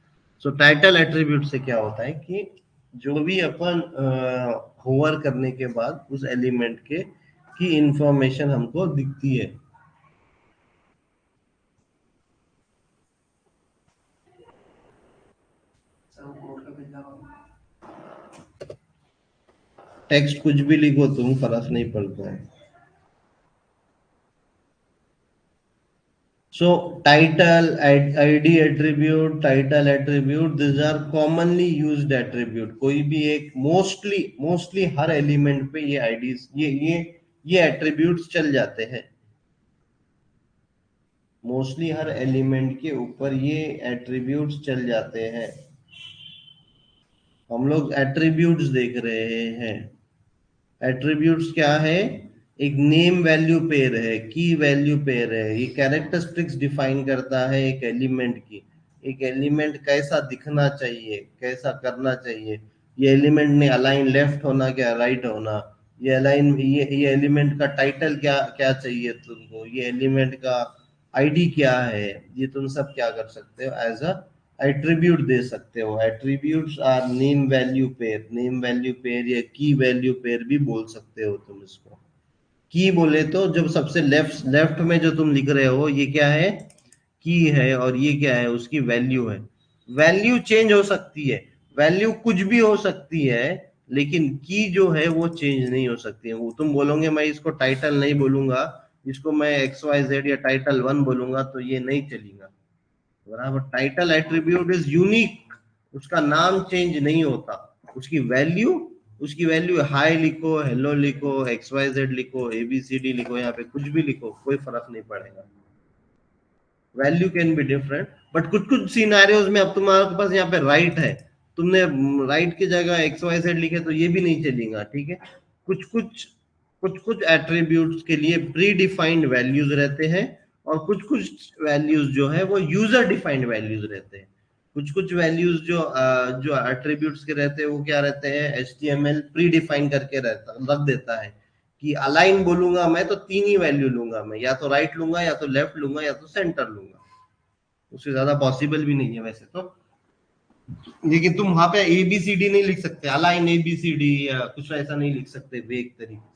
सो टाइटल एट्रीब्यूट से क्या होता है कि जो भी अपन होवर करने के बाद उस एलिमेंट के की इंफॉर्मेशन हमको दिखती है। सब कोड का बिल्ला होगा। टेक्स्ट कुछ भी लिखो तुम, फर्क नहीं पड़ता है। So title, ID attribute, title attribute, these are commonly used attribute। कोई भी एक मोस्टली हर एलिमेंट पे ये आईडीज ये एट्रीब्यूट्स चल जाते हैं। मोस्टली हर एलिमेंट के ऊपर ये एट्रीब्यूट्स चल जाते हैं। हम लोग एट्रीब्यूट्स देख रहे हैं। एट्रीब्यूट्स क्या है? एक नेम वैल्यू पेयर है, की वैल्यू पेयर है। ये कैरेक्टरिस्टिक्स डिफाइन करता है एक एलिमेंट की। एक एलिमेंट कैसा दिखना चाहिए, कैसा करना चाहिए। ये एलिमेंट ने अलाइन लेफ्ट होना क्या राइट होना, ये अलाइन ये एलिमेंट का टाइटल क्या क्या चाहिए तुमको, ये एलिमेंट का आईडी क्या है, ये तुम सब क्या कर सकते हो, एज अ एट्रीब्यूट दे सकते हो। Attributes are name value pair. Name value pair या की वैल्यू पेयर भी बोल सकते हो तुम इसको। की बोले तो जब सबसे लेफ्ट लेफ्ट में जो तुम लिख रहे हो ये क्या है, की है, और ये क्या है, उसकी वैल्यू है। वैल्यू चेंज हो सकती है, वैल्यू कुछ भी हो सकती है, लेकिन की जो है वो चेंज नहीं हो सकती है। वो तुम बोलोगे मैं इसको टाइटल नहीं बोलूंगा, इसको मैं XYZ या टाइटल 1 बोलूंगा, तो ये नहीं चलेगा। बराबर। टाइटल एट्रीब्यूट इज यूनिक, उसका नाम चेंज नहीं होता। उसकी वैल्यू हाई लिखो, हेलो लिखो, XYZ लिखो, ABCD लिखो, यहाँ पे कुछ भी लिखो, कोई फर्क नहीं पड़ेगा। Value can be different, but कुछ कुछ सिनेरियोज में अब तुम्हारे पास यहाँ पे राइट है, तुमने राइट की जगह XYZ लिखे तो ये भी नहीं चलेगा, ठीक है। कुछ कुछ कुछ कुछ एट्रीब्यूट्स के लिए प्री डिफाइंड वैल्यूज रहते हैं, और कुछ कुछ वैल्यूज जो है वो यूजर डिफाइंड वैल्यूज रहते हैं। कुछ कुछ वैल्यूज जो एट्रीब्यूट्स के रहते हैं वो क्या रहते हैं, HTML प्री डिफाइन करके रहता रख देता है कि अलाइन बोलूंगा मैं तो 3 ही वैल्यू लूंगा मैं, या तो राइट लूंगा, या तो लेफ्ट लूंगा, या तो सेंटर लूंगा। उससे ज्यादा पॉसिबल भी नहीं है वैसे तो। लेकिन तुम वहां पे ABCD नहीं लिख सकते, अलाइन ABCD या कुछ ऐसा नहीं लिख सकते वेग तरीके से।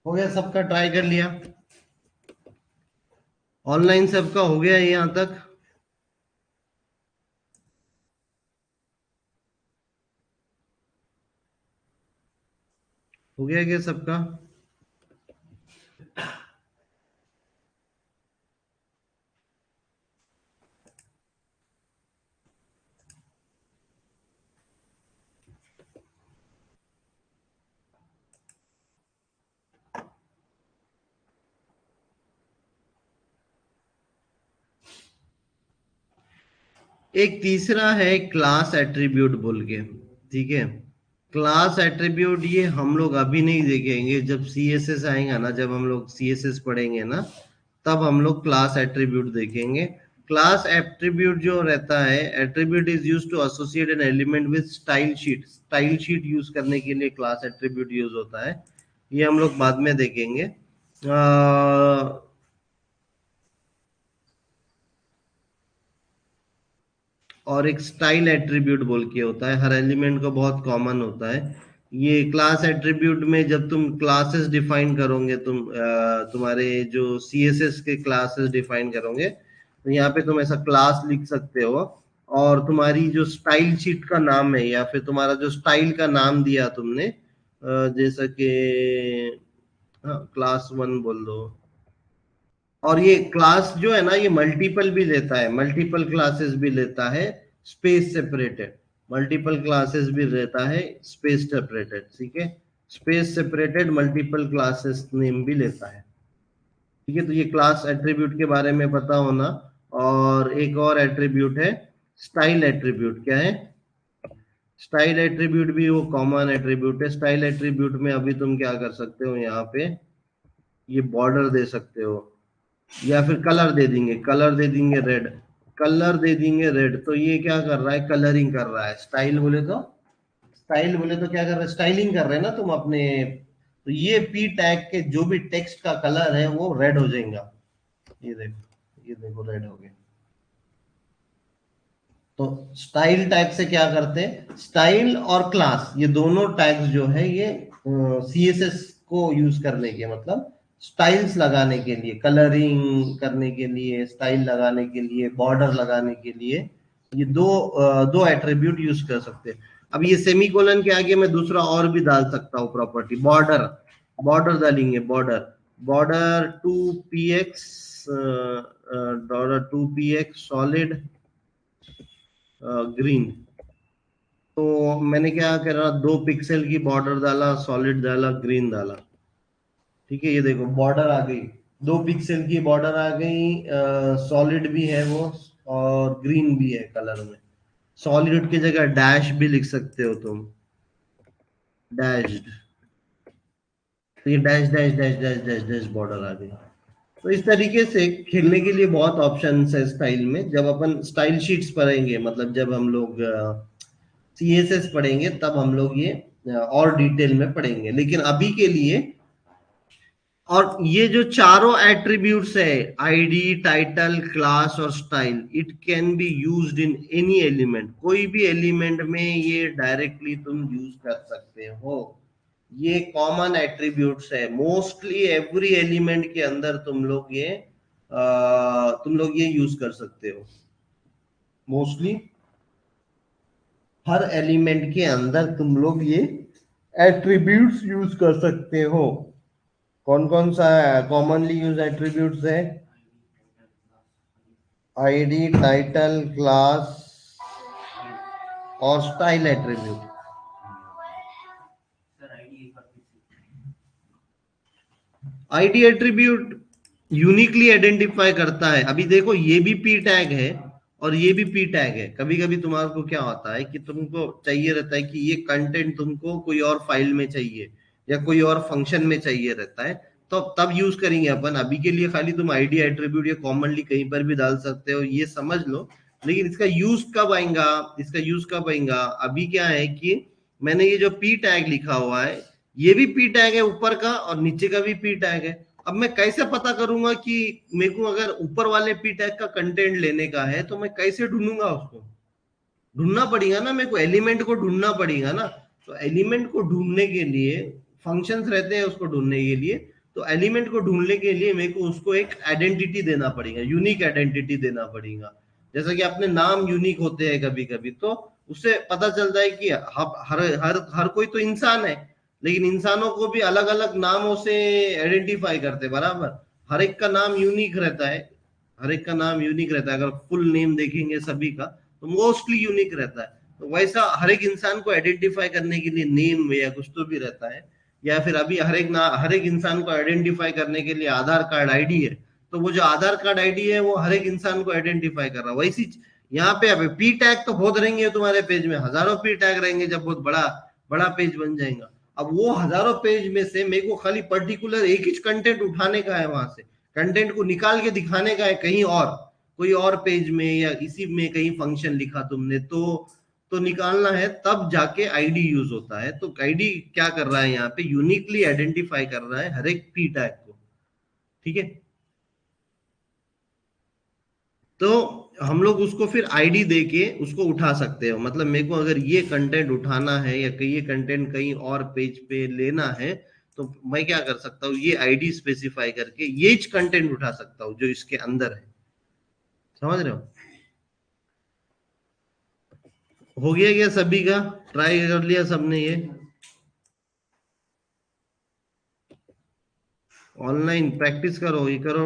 हो गया सबका, ट्राई कर लिया? ऑनलाइन सबका हो गया यहाँ तक? हो गया क्या सबका? एक तीसरा है क्लास एट्रीब्यूट बोल के, ठीक है। क्लास एट्रीब्यूट ये हम लोग अभी नहीं देखेंगे, जब CSS आएगा ना, जब हम लोग CSS पढ़ेंगे ना, तब हम लोग क्लास एट्रीब्यूट देखेंगे। क्लास एट्रीब्यूट जो रहता है, attribute is used to associate an element with style sheet. Style sheet use करने के लिए क्लास एट्रीब्यूट यूज होता है, ये हम लोग बाद में देखेंगे। और एक स्टाइल एट्रीब्यूट बोल के होता है, हर एलिमेंट को बहुत कॉमन होता है। ये क्लास एट्रीब्यूट में जब तुम क्लासेस डिफाइन करोगे, तुम्हारे जो CSS के क्लासेस डिफाइन करोगे, तो यहाँ पे तुम ऐसा क्लास लिख सकते हो, और तुम्हारी जो स्टाइल शीट का नाम है, या फिर तुम्हारा जो स्टाइल का नाम दिया तुमने, जैसा कि क्लास 1 बोल दो, और ये क्लास जो है ना, ये मल्टीपल भी लेता है, मल्टीपल क्लासेस भी लेता है, स्पेस सेपरेटेड, मल्टीपल क्लासेस भी रहता है, स्पेस सेपरेटेड, ठीक है, space separated multiple classes name भी लेता है, ठीक है। तो ये क्लास एट्रीब्यूट के बारे में पता होना। और एक और एट्रीब्यूट है स्टाइल एट्रीब्यूट। क्या है? स्टाइल एट्रीब्यूट भी वो कॉमन एट्रीब्यूट है। स्टाइल एट्रीब्यूट में अभी तुम क्या कर सकते हो, यहाँ पे ये बॉर्डर दे सकते हो, या फिर कलर दे देंगे, कलर दे देंगे रेड, कलर दे देंगे रेड। तो ये क्या कर रहा है, कलरिंग कर रहा है। स्टाइल बोले तो, स्टाइल बोले तो क्या कर रहे हैं, स्टाइलिंग कर रहे हैं ना तुम अपने। तो ये पी टैग के जो भी टेक्स्ट का कलर है वो रेड हो जाएगा। ये देखो रेड हो गया। तो स्टाइल टैग से क्या करते हैं, स्टाइल और क्लास ये दोनों टैग्स जो है ये सीएसएस को यूज करने के, मतलब स्टाइल्स लगाने के लिए, कलरिंग करने के लिए, स्टाइल लगाने के लिए, बॉर्डर लगाने के लिए, ये दो एट्रीब्यूट यूज कर सकते हैं। अब ये सेमीकोलन के आगे मैं दूसरा और भी डाल सकता हूँ प्रॉपर्टी, बॉर्डर, बॉर्डर डालेंगे, border, border 2px $2px solid green. तो मैंने क्या करा, 2 पिक्सल की बॉर्डर डाला, सॉलिड डाला, ग्रीन डाला, ठीक है। ये देखो बॉर्डर आ गई, 2 पिक्सल की बॉर्डर आ गई, सॉलिड भी है वो और ग्रीन भी है कलर में। सॉलिड की जगह डैश भी लिख सकते हो तुम, डैश्ड। तो ये dash dash dash dash dash dash border आ गई। तो इस तरीके से खेलने के लिए बहुत ऑप्शंस है स्टाइल में। जब अपन स्टाइल शीट्स पढ़ेंगे, मतलब जब हम लोग सीएसएस पढ़ेंगे, तब हम लोग ये और डिटेल में पढ़ेंगे। लेकिन अभी के लिए, और ये जो चारों एट्रीब्यूट्स है, आईडी, टाइटल, क्लास और style, it can be used in any element, कोई भी एलिमेंट में ये डायरेक्टली तुम यूज कर सकते हो। ये कॉमन एट्रीब्यूट्स है, मोस्टली एवरी एलिमेंट के अंदर तुम लोग ये यूज कर सकते हो। मोस्टली हर एलिमेंट के अंदर तुम लोग ये एट्रीब्यूट्स यूज कर सकते हो। कौन कौन सा कॉमनली यूज एट्रीब्यूट्स है? आईडी, टाइटल, क्लास और स्टाइल एट्रीब्यूट। सर आईडी एक बार फिर से। आईडी एट्रीब्यूट यूनिकली आइडेंटिफाई करता है। अभी देखो ये भी पी टैग है और ये भी पी टैग है। कभी कभी तुम्हारे को क्या होता है कि तुमको चाहिए रहता है कि ये कंटेंट तुमको कोई और फाइल में चाहिए या कोई और फंक्शन में चाहिए रहता है, तो तब यूज करेंगे अपन। अभी के लिए खाली तुम आईडी एट्रीब्यूट ये कॉमनली कहीं पर भी डाल सकते हो, ये समझ लो। लेकिन इसका यूज कब आएगा, इसका यूज कब आएगा? अभी क्या है कि मैंने ये जो पी टैग लिखा हुआ है, ये भी पी टैग है ऊपर का और नीचे का भी पी टैग है। अब मैं कैसे पता करूंगा कि मेरे को अगर ऊपर वाले पी टैग का कंटेंट लेने का है, तो मैं कैसे ढूंढूंगा उसको? ढूंढना पड़ेगा ना मेरे को, एलिमेंट को ढूंढना पड़ेगा ना। तो एलिमेंट को ढूंढने के लिए फंक्शंस रहते हैं उसको ढूंढने के लिए। तो एलिमेंट को ढूंढने के लिए मेरे को उसको एक आइडेंटिटी देना पड़ेगा, यूनिक आइडेंटिटी देना पड़ेगा। जैसा कि अपने नाम यूनिक होते हैं कभी कभी, तो उससे पता चलता है कि हर हर हर कोई तो इंसान है, लेकिन इंसानों को भी अलग अलग नामों से आइडेंटिफाई करते हैं, बराबर। हर एक का नाम यूनिक रहता है, हर एक का नाम यूनिक रहता है। अगर फुल नेम देखेंगे सभी का, तो मोस्टली यूनिक रहता है। तो वैसा हर एक इंसान को आइडेंटिफाई करने के लिए नेम या कुछ तो भी रहता है। या फिर अभी हर एक इंसान को आइडेंटिफाई करने के लिए आधार कार्ड आईडी है। तो वो जो आधार कार्ड आईडी है वो हर एक इंसान को आइडेंटिफाई कर रहा है। वैसी यहाँ पे अभी पी टैग तो बहुत रहेंगे तुम्हारे पेज में, हजारों पी टैग रहेंगे जब बहुत बड़ा बड़ा पेज बन जाएगा। अब वो हजारों पेज में से मेरे को खाली पर्टिकुलर एक ही कंटेंट उठाने का है, वहां से कंटेंट को निकाल के दिखाने का है कहीं और, कोई और पेज में या इसी में कहीं फंक्शन लिखा तुमने, तो निकालना है, तब जाके आईडी यूज होता है। तो आईडी क्या कर रहा है, यहाँ पे यूनिकली आइडेंटिफाई कर रहा है हर एक पी टैग को, ठीक है। तो हम लोग उसको फिर आईडी देके उसको उठा सकते हो। मतलब मेरे को अगर ये कंटेंट उठाना है या ये कंटेंट कहीं और पेज पे लेना है, तो मैं क्या कर सकता हूँ, ये आईडी स्पेसिफाई करके ये कंटेंट उठा सकता हूँ जो इसके अंदर है। समझ रहे हो? हो गया क्या सभी का? ट्राई कर लिया सबने ये? ऑनलाइन प्रैक्टिस करो, ये करो।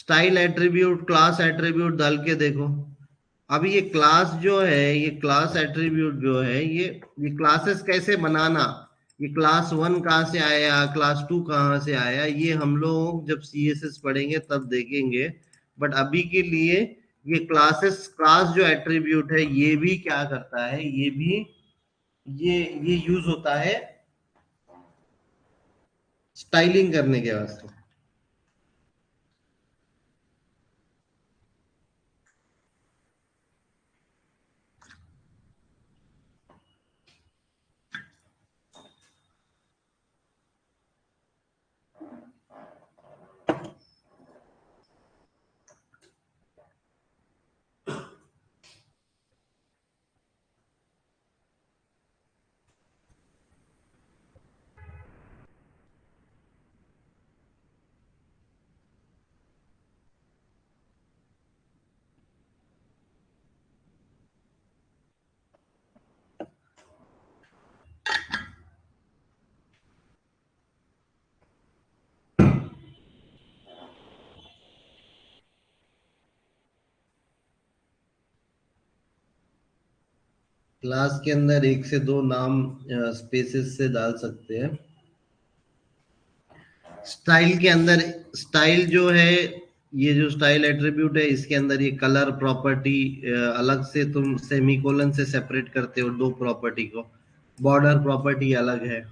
स्टाइल एट्रीब्यूट, क्लास एट्रीब्यूट डाल के देखो। अब ये क्लास जो है, ये क्लास एट्रीब्यूट जो है, ये क्लासेस कैसे बनाना, ये क्लास वन कहाँ से आया, क्लास टू कहाँ से आया, ये हम लोग जब सीएसएस पढ़ेंगे तब देखेंगे। बट अभी के लिए ये क्लासेस, क्लास जो एट्रीब्यूट है ये भी क्या करता है, ये भी ये यूज होता है स्टाइलिंग करने के वास्ते। क्लास के अंदर एक से दो नाम स्पेसेस से डाल सकते हैं। स्टाइल के अंदर, स्टाइल जो है, ये जो स्टाइल एट्रीब्यूट है इसके अंदर ये कलर प्रॉपर्टी अलग से तुम सेमीकोलन से सेपरेट करते हो दो प्रॉपर्टी को। बॉर्डर प्रॉपर्टी अलग है।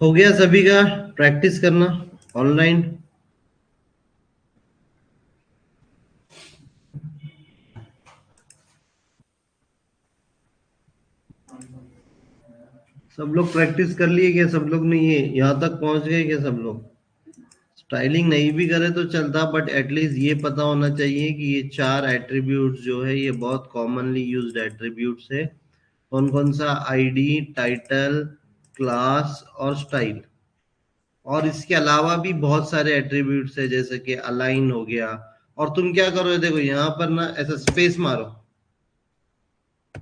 हो गया सभी का प्रैक्टिस करना ऑनलाइन? सब लोग प्रैक्टिस कर लिए क्या? सब लोग नहीं है यहाँ तक पहुंच गए क्या सब लोग? स्टाइलिंग नहीं भी करे तो चलता, बट एटलीस्ट ये पता होना चाहिए कि ये चार एट्रीब्यूट्स जो है ये बहुत कॉमनली यूज्ड एट्रीब्यूट्स है। कौन कौन सा? आईडी, टाइटल, क्लास और स्टाइल। और इसके अलावा भी बहुत सारे एट्रीब्यूट्स है, जैसे कि अलाइन हो गया। और तुम क्या करो, देखो यहाँ पर ना ऐसा स्पेस मारो,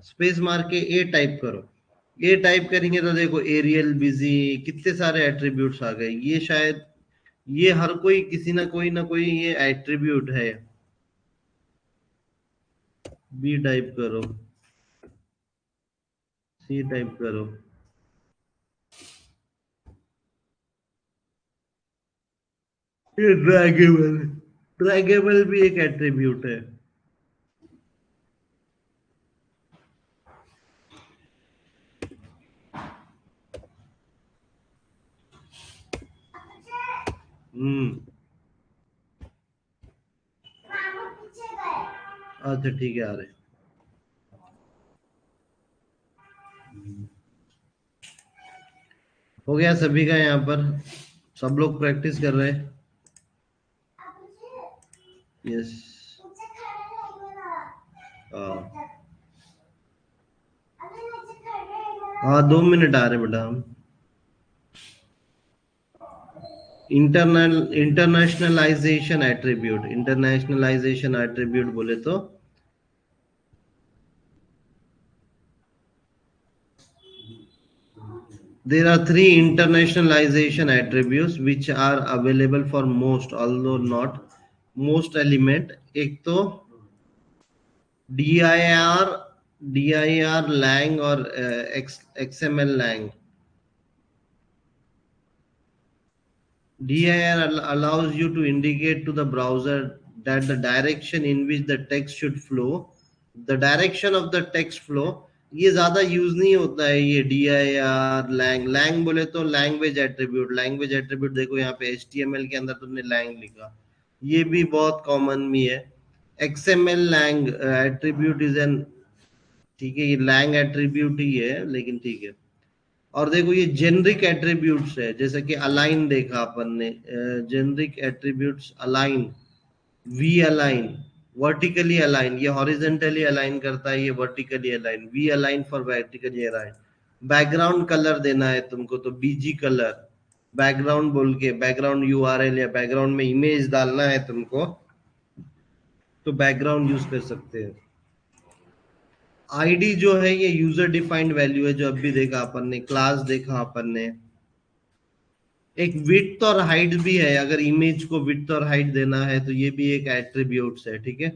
स्पेस मार के ए टाइप करो। ए टाइप करेंगे तो देखो एरियल, बिजी, कितने सारे एट्रीब्यूट्स आ गए। ये शायद ये हर कोई किसी ना कोई ये एट्रीब्यूट है। बी टाइप करो, सी टाइप करो। ये ड्रैगेबल, ड्रैगेबल भी एक एट्रीब्यूट है। हम्म। अच्छा ठीक है, आ रहे। हो गया सभी का यहाँ पर? सब लोग प्रैक्टिस कर रहे हैं? यस। हाँ हाँ, 2 मिनट आ रहे बेटा हम। इंटरनेशनलाइजेशन एट्रीब्यूट, इंटरनेशनलाइजेशन एट्रीब्यूट बोले तो there are three internationalization attributes which are available for most, although not most element. एक तो dir, dir lang और xml lang. dir allows you to indicate to the browser that the direction in which the text should flow, the direction of the text flow. ये ज्यादा यूज नहीं होता है ये dir lang। lang बोले तो लैंग्वेज एट्रीब्यूट, लैंग्वेज एट्रीब्यूट देखो यहाँ पे html के अंदर तुमने lang लिखा, ये भी बहुत कॉमन भी है। xml lang attribute is an, ठीक है ये lang एट्रीब्यूट ही है लेकिन ठीक है। और देखो ये जेनरिक एट्रीब्यूट्स है, जैसे कि अलाइन देखा अपन ने, generic attributes align, V align, vertically align, ये हॉरिजेंटली अलाइन करता है, ये vertically align, V align for vertically align. Background colour देना है तुमको तो बीजी कलर, बैकग्राउंड बोल के बैकग्राउंड यूआरएल या बैकग्राउंड में इमेज डालना है तुमको तो बैकग्राउंड यूज कर सकते हैं। आईडी जो है ये यूजर डिफाइंड वैल्यू है, जो अभी देखा अपन ने, क्लास देखा अपन ने। एक विड्थ और हाइट भी है, अगर इमेज को विड्थ और हाइट देना है तो ये भी एक एट्रीब्यूट्स है, ठीक है।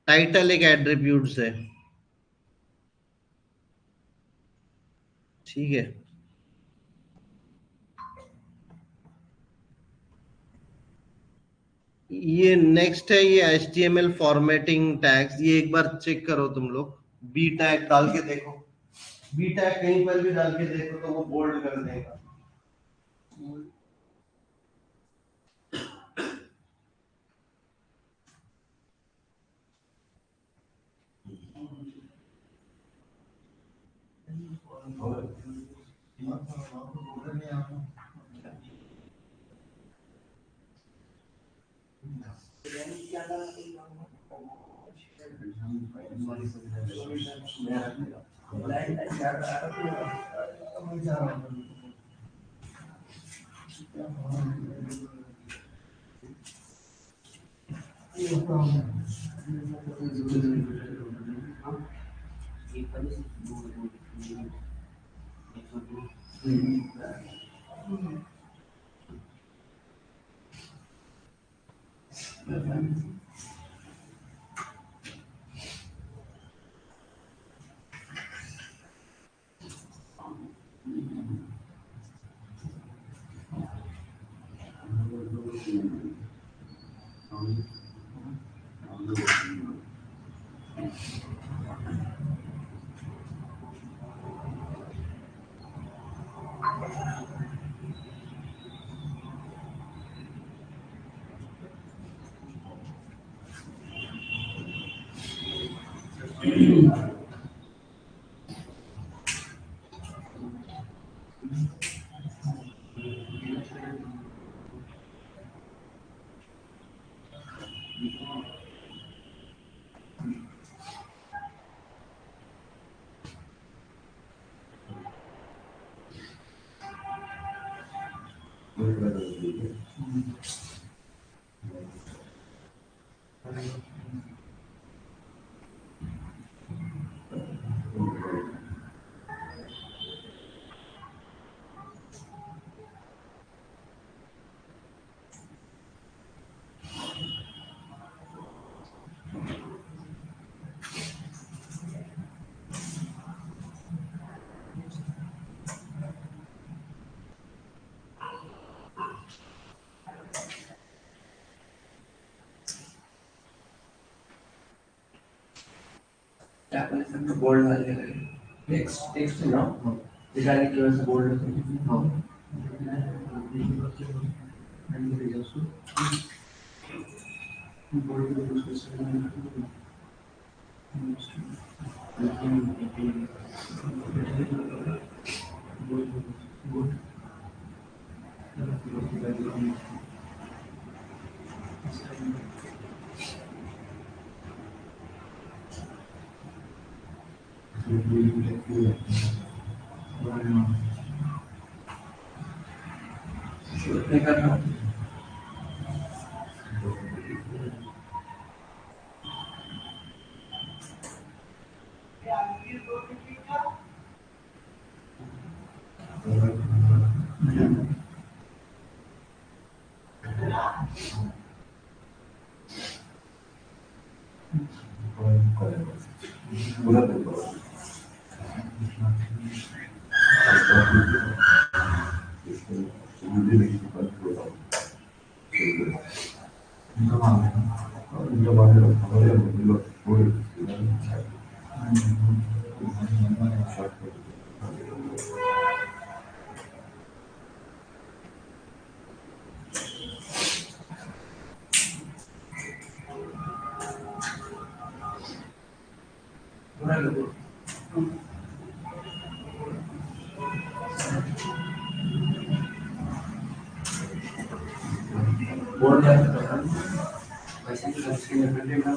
टाइटल एक एट्रीब्यूट्स है, ठीक है। ये नेक्स्ट है ये HTML फॉर्मेटिंग टैग्स, ये एक बार चेक करो तुम लोग, बी टैग डाल के देखो, बी टैग कहीं पर भी डाल के देखो तो वो बोल्ड कर देगा। बोल्ड वाले टेक्स्ट टेक्स्ट है ना दिखाने की वजह से बोल्ड हाँ बोर्ड वैसे तो उसके लिए ना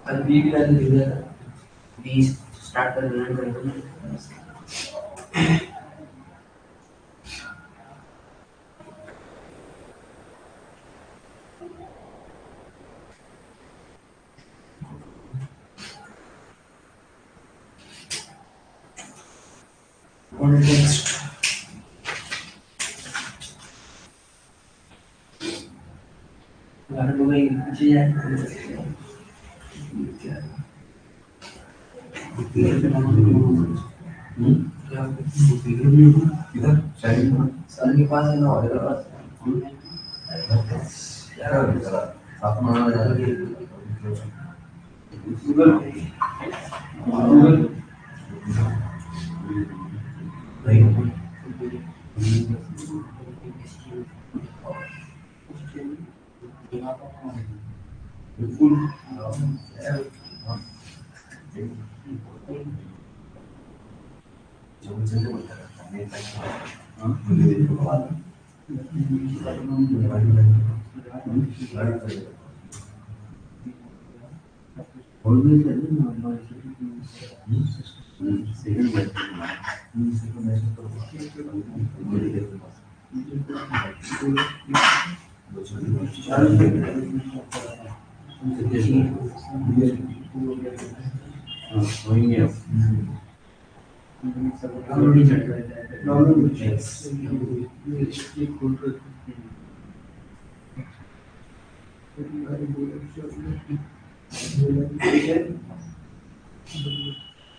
अभी भी वाले दिया था 20 स्टार्ट कर देना और नेक्स्ट बाहर हो गई पीछे जाए इधर सर के पास है ना और गूगल गूगल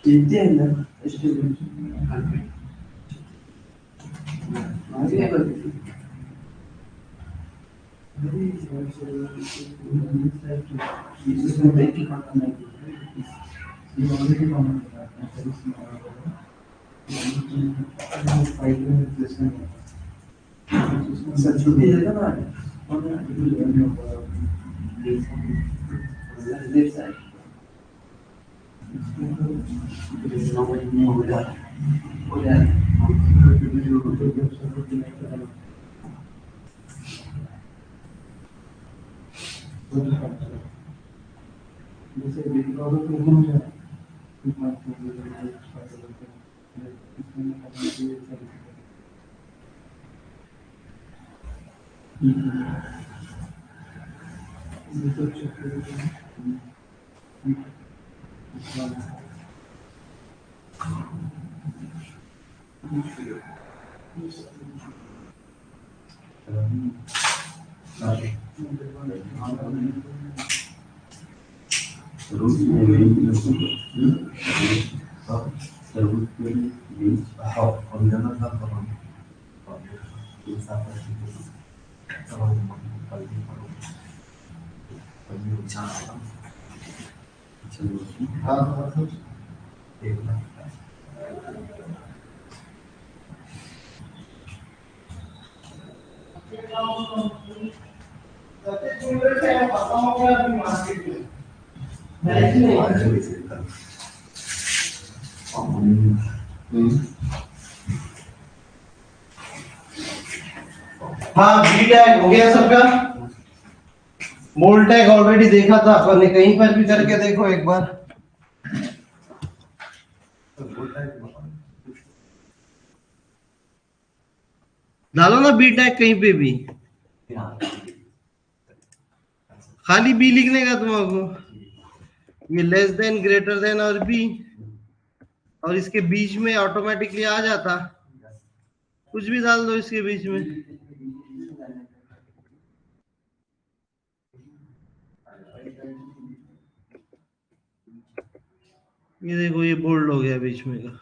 कितने हैं ना सर छुट्टी देता ना लेफ्ट साइड हो जाए हो जाए हाँ बी टैग हो गया सबका मोल टैग ऑलरेडी देखा था अपन ने कहीं पर भी करके देखो एक बार डालो ना बी टैग कहीं पे भी खाली बी लिखने का तुमको ये लेस देन ग्रेटर देन और बी और इसके बीच में ऑटोमेटिकली आ जाता कुछ भी डाल दो इसके बीच में ये देखो ये बोल्ड हो गया बीच में का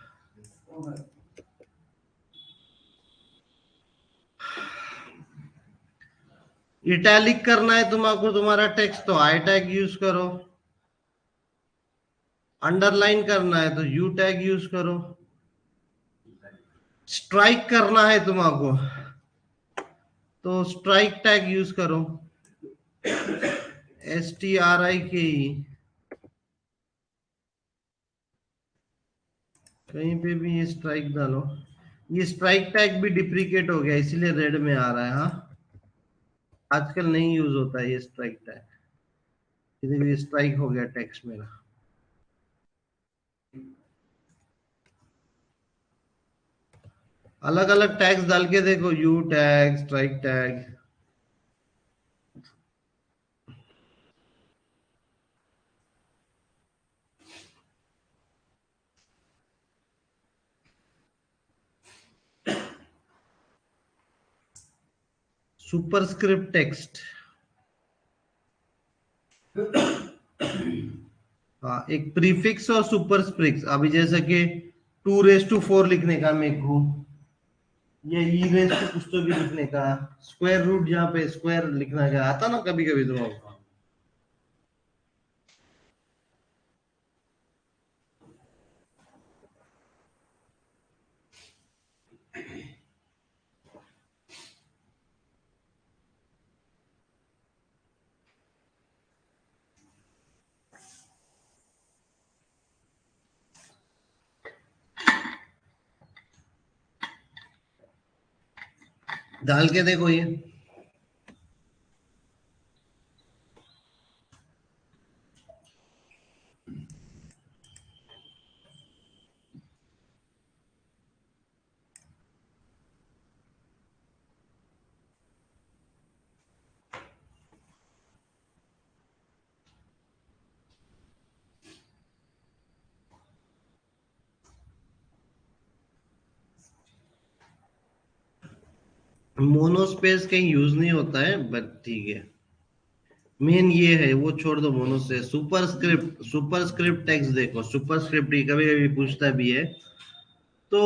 इटैलिक करना है तुमको तुम्हारा टेक्स्ट तो आई टैग यूज करो अंडरलाइन करना है तो यू टैग यूज करो स्ट्राइक करना है तुमको तो स्ट्राइक टैग यूज करो STRIKE कहीं पे भी ये स्ट्राइक डालो ये स्ट्राइक टैग भी डिप्रिकेट हो गया इसीलिए रेड में आ रहा है हाँ आजकल नहीं यूज होता है ये स्ट्राइक टैग ये स्ट्राइक हो गया टेक्स्ट मेरा अलग अलग टैग्स डाल के देखो you tag strike tag superscript text हाँ एक प्रीफिक्स और सुपरस्क्रिप्ट अभी जैसे कि 2⁴ लिखने का मेरे को ये ई रेस टू कुछ तो भी लिखने का स्क्वायर रूट जहाँ पे स्क्वायर लिखना का आता ना कभी कभी तुमको डाल के देखो ये मोनोस्पेस कहीं यूज नहीं होता है बट ठीक है मेन ये है वो छोड़ दो मोनो से सुपरस्क्रिप्ट टेक्स्ट देखो सुपरस्क्रिप्ट कभी कभी पूछता भी है तो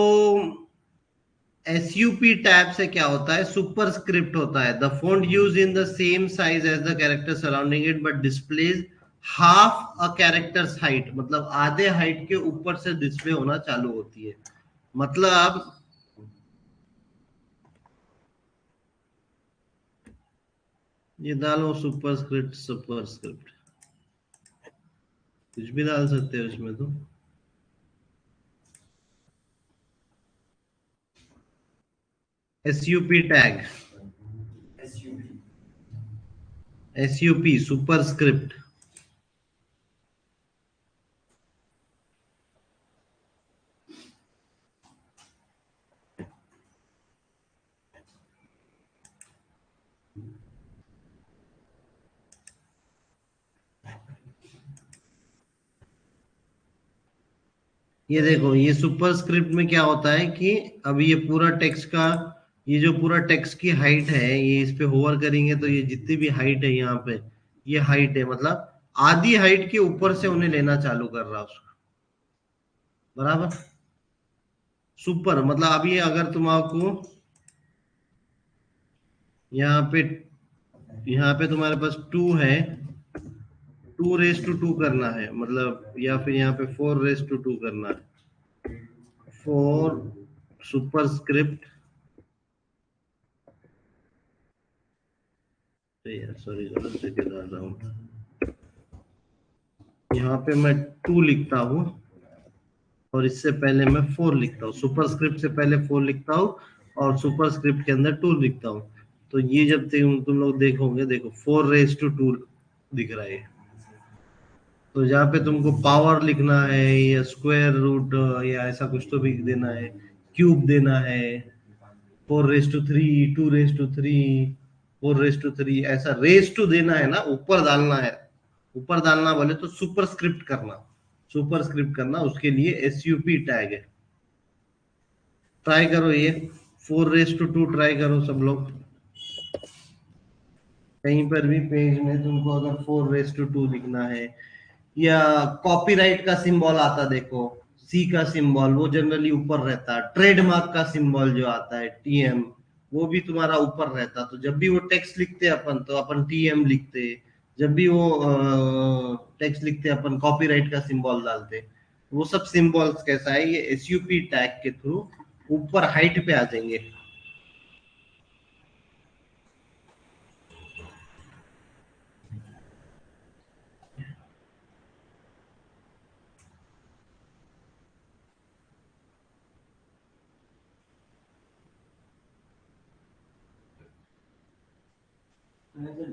SUP टैब से क्या होता है, सुपरस्क्रिप्ट होता है, the font use in the same size as the character surrounding it but displays half a characters height, मतलब आधे हाइट के ऊपर से डिस्प्ले होना चालू होती है। मतलब ये डालो सुपरस्क्रिप्ट, सुपरस्क्रिप्ट कुछ भी डाल सकते हो इसमें तो। SUP tag, SUP superscript. ये देखो, ये सुपरस्क्रिप्ट में क्या होता है कि अब ये पूरा टेक्स्ट का, ये जो पूरा टेक्स्ट की हाइट है, ये इस पे होवर करेंगे तो ये जितनी भी हाइट है यहाँ पे, ये हाइट है, मतलब आधी हाइट के ऊपर से उन्हें लेना चालू कर रहा है उसको, बराबर। सुपर मतलब अभी अगर तुम आपको यहाँ पे, यहाँ पे तुम्हारे पास टू है, 2 रेस टू 2 करना है, मतलब या फिर यहाँ पे 4 रेस टू 2 करना है, 4 सुपरस्क्रिप्ट, सॉरी गलत जगह डाल रहा हूँ, यहाँ पे मैं 2 लिखता हूँ और इससे पहले मैं 4 लिखता हूँ, सुपरस्क्रिप्ट से पहले 4 लिखता हूँ और सुपरस्क्रिप्ट के अंदर 2 लिखता हूँ। तो ये जब तुम लोग देखोगे, देखो 4 रेस टू 2 दिख रहा है। तो जहाँ पे तुमको पावर लिखना है या स्क्वायर रूट या ऐसा कुछ तो भी देना है, क्यूब देना है, 4 raise to 3, 2 raise to 3, 4 raise to 3, ऐसा रेस टू देना है ना, ऊपर डालना है। ऊपर डालना बोले तो सुपरस्क्रिप्ट करना, सुपरस्क्रिप्ट करना, उसके लिए SUP टैग है। ट्राई करो ये 4 रेस टू 2 ट्राई करो सब लोग। कहीं पर भी पेज में तुमको अगर 4 रेस टू 2 लिखना है, या कॉपीराइट का सिंबल आता देखो, सी का सिंबल वो जनरली ऊपर रहता है, ट्रेडमार्क का सिंबल जो आता है TM, वो भी तुम्हारा ऊपर रहता। तो जब भी वो टेक्स्ट लिखते अपन तो अपन TM लिखते, जब भी वो टेक्स्ट लिखते अपन कॉपीराइट का सिंबल डालते। वो सब सिंबल्स कैसा है, ये SUP टैग के थ्रू ऊपर हाइट पे आ जाएंगे।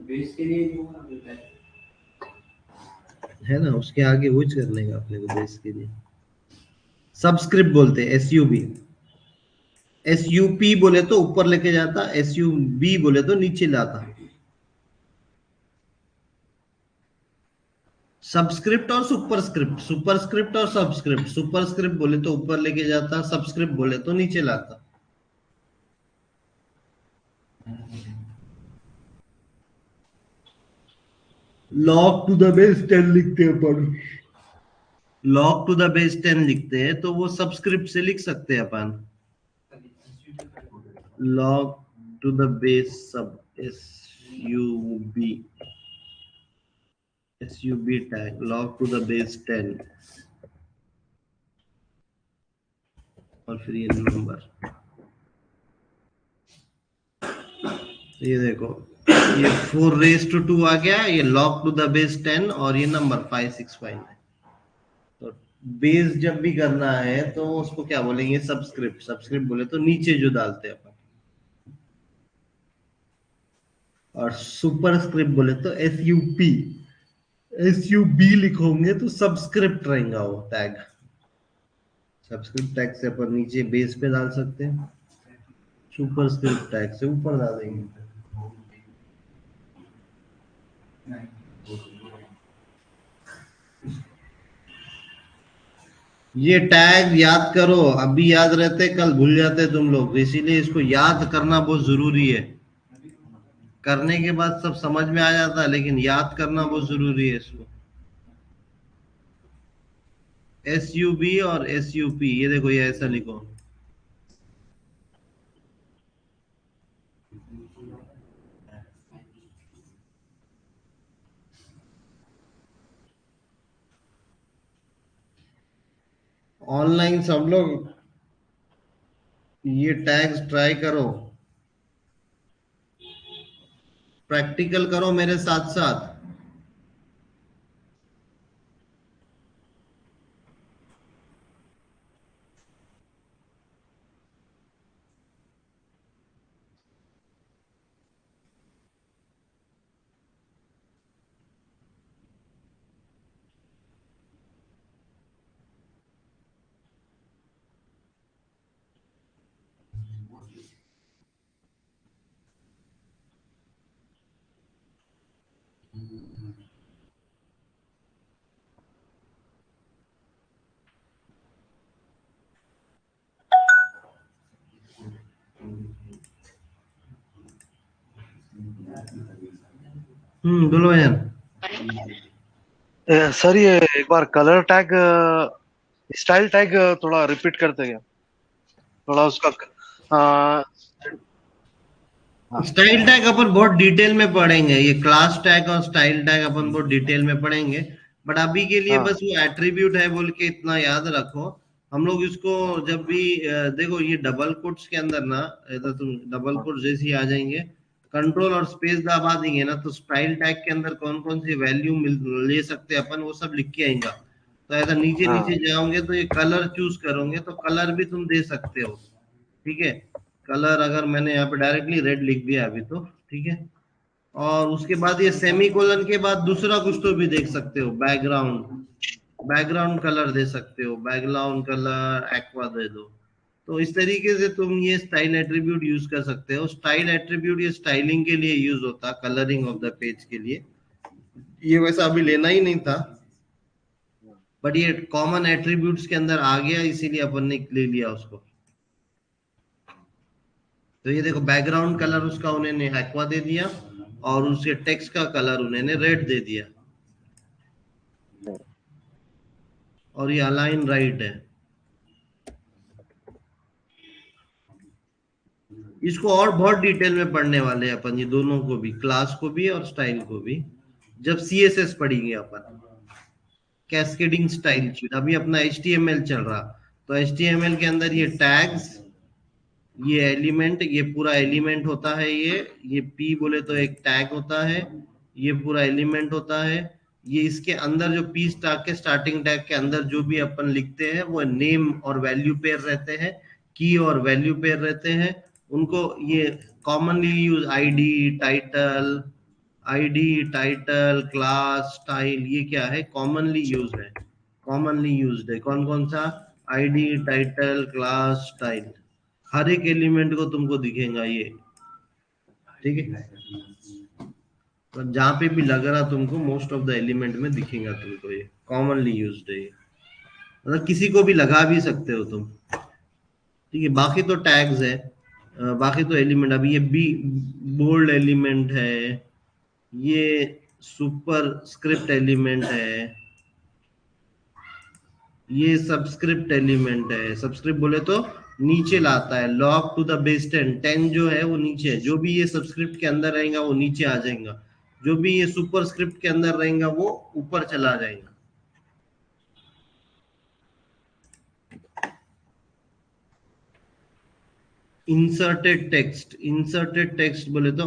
बेस के लिए जो होता है ना, उसके आगे वो करने का अपने को बेस के लिए सबस्क्रिप्ट बोलते हैं, SUP बोले तो ऊपर लेके जाता, SUB बोले तो नीचे लाता। सबस्क्रिप्ट और सुपरस्क्रिप्ट, सुपरस्क्रिप्ट और सबस्क्रिप्ट, सुपरस्क्रिप्ट बोले तो ऊपर लेके जाता, सबस्क्रिप्ट बोले तो नीचे लाता। लॉग टू द बेस 10 लिखते हैं अपन, लॉग टू द बेस 10 लिखते हैं तो वो सबस्क्रिप्ट से लिख सकते हैं अपन, लॉग टू द बेस सब, SUB, SUB tag log to the base 10, और फिर ये नंबर, ये देखो ये 4 रेस टू 2 आ गया, ये लॉग टू द बेस 10 और ये नंबर 565 है। तो बेस जब भी करना है तो उसको क्या बोलेंगे, सबस्क्रिप्ट, सबस्क्रिप्ट बोले तो नीचे जो डालते हैं अपन, और सुपरस्क्रिप्ट बोले तो SUP, SUB लिखोगे तो सबस्क्रिप्ट रहेगा वो टैग, सबस्क्रिप्ट टैग से अपन नीचे बेस पे डाल सकते हैं, सुपरस्क्रिप्ट टैग से ऊपर डाल देंगे। ये टैग याद करो, अभी याद रहते कल भूल जाते तुम लोग, इसीलिए इसको याद करना बहुत जरूरी है। करने के बाद सब समझ में आ जाता है, लेकिन याद करना बहुत जरूरी है इसको। SUB और SUP, ये देखो ये ऐसा लिखो, ऑनलाइन सब लोग ये टैग्स ट्राई करो, प्रैक्टिकल करो मेरे साथ साथ। बोलो यार। सर ये एक बार कलर टैग स्टाइल टैग थोड़ा रिपीट करते क्या, थोड़ा उसका अ, हाँ स्टाइल टैग अपन बहुत डिटेल में पढ़ेंगे, ये क्लास टैग और स्टाइल टैग अपन बहुत डिटेल में पढ़ेंगे। बट अभी के लिए हाँ बस वो एट्रीब्यूट है बोल के इतना याद रखो। हम लोग इसको जब भी देखो ये डबल कोट्स के अंदर ना, तो तुम डबल हाँ कोट्स जैसे ही आ जाएंगे, कंट्रोल और स्पेस दबा देंगे ना, तो स्टाइल टैग के अंदर कौन कौन सी वैल्यू ले सकते हैं अपन, वो सब लिख के आएगा। तो ऐसा नीचे नीचे हाँ जाओगे तो ये कलर चूज करोगे तो कलर भी तुम दे सकते हो। ठीक है, कलर अगर मैंने यहाँ पे डायरेक्टली रेड लिख दिया अभी तो ठीक है। और उसके बाद ये सेमीकोलन के बाद दूसरा कुछ तो भी देख सकते हो, बैकग्राउंड, बैकग्राउंड कलर दे सकते हो, बैकग्राउंड कलर एक्वा दे दो। तो इस तरीके से तुम ये स्टाइल एट्रीब्यूट यूज कर सकते हो। स्टाइल एट्रीब्यूट ये स्टाइलिंग के लिए यूज होता है, कलरिंग ऑफ द पेज के लिए। ये वैसा अभी लेना ही नहीं था, बट ये कॉमन एट्रीब्यूट्स के अंदर आ गया, इसीलिए अपन ने ले लिया उसको। तो ये देखो बैकग्राउंड कलर उसका उन्होंने एक्वा दे दिया, और उसके टेक्स्ट का कलर उन्होंने रेड दे दिया, और ये अलाइन राइट है। इसको और बहुत डिटेल में पढ़ने वाले हैं अपन, ये दोनों को भी, क्लास को भी और स्टाइल को भी, जब सीएसएस पढ़ेंगे अपन, कैस्केडिंग स्टाइल शीट। अभी अपना एचटीएमएल चल रहा, तो एचटीएमएल के अंदर ये टैग्स, ये एलिमेंट, ये पूरा एलिमेंट होता है, ये पी बोले तो एक टैग होता है, ये पूरा एलिमेंट होता है। ये इसके अंदर जो पी स्टार के स्टार्टिंग टैग के अंदर जो भी अपन लिखते हैं वो नेम और वैल्यू पेयर रहते हैं, की और वैल्यू पेयर रहते हैं। उनको ये commonly use ID title class style, ये क्या है, कॉमनली यूज है, कॉमनली यूज्ड है। कौन कौन सा, आईडी टाइटल क्लास स्टाइल, हर एक एलिमेंट को तुमको दिखेगा ये। ठीक है, तो जहां पे भी लग रहा तुमको मोस्ट ऑफ द एलिमेंट में दिखेगा तुमको, ये कॉमनली यूज्ड है ये। मतलब किसी को भी लगा भी सकते हो तुम। ठीक है, बाकी तो टैग्स है, बाकी तो एलिमेंट, अभी ये बी बोल्ड एलिमेंट है, ये सुपर स्क्रिप्ट एलिमेंट है, ये सबस्क्रिप्ट एलिमेंट है। सबस्क्रिप्ट बोले तो नीचे लाता है, लॉग टू द बेस 10 जो है वो नीचे है, जो भी ये सबस्क्रिप्ट के अंदर रहेगा वो नीचे आ जाएगा, जो भी ये सुपर स्क्रिप्ट के अंदर रहेगा वो ऊपर चला जाएगा। इंसर्टेड टेक्स्ट बोले तो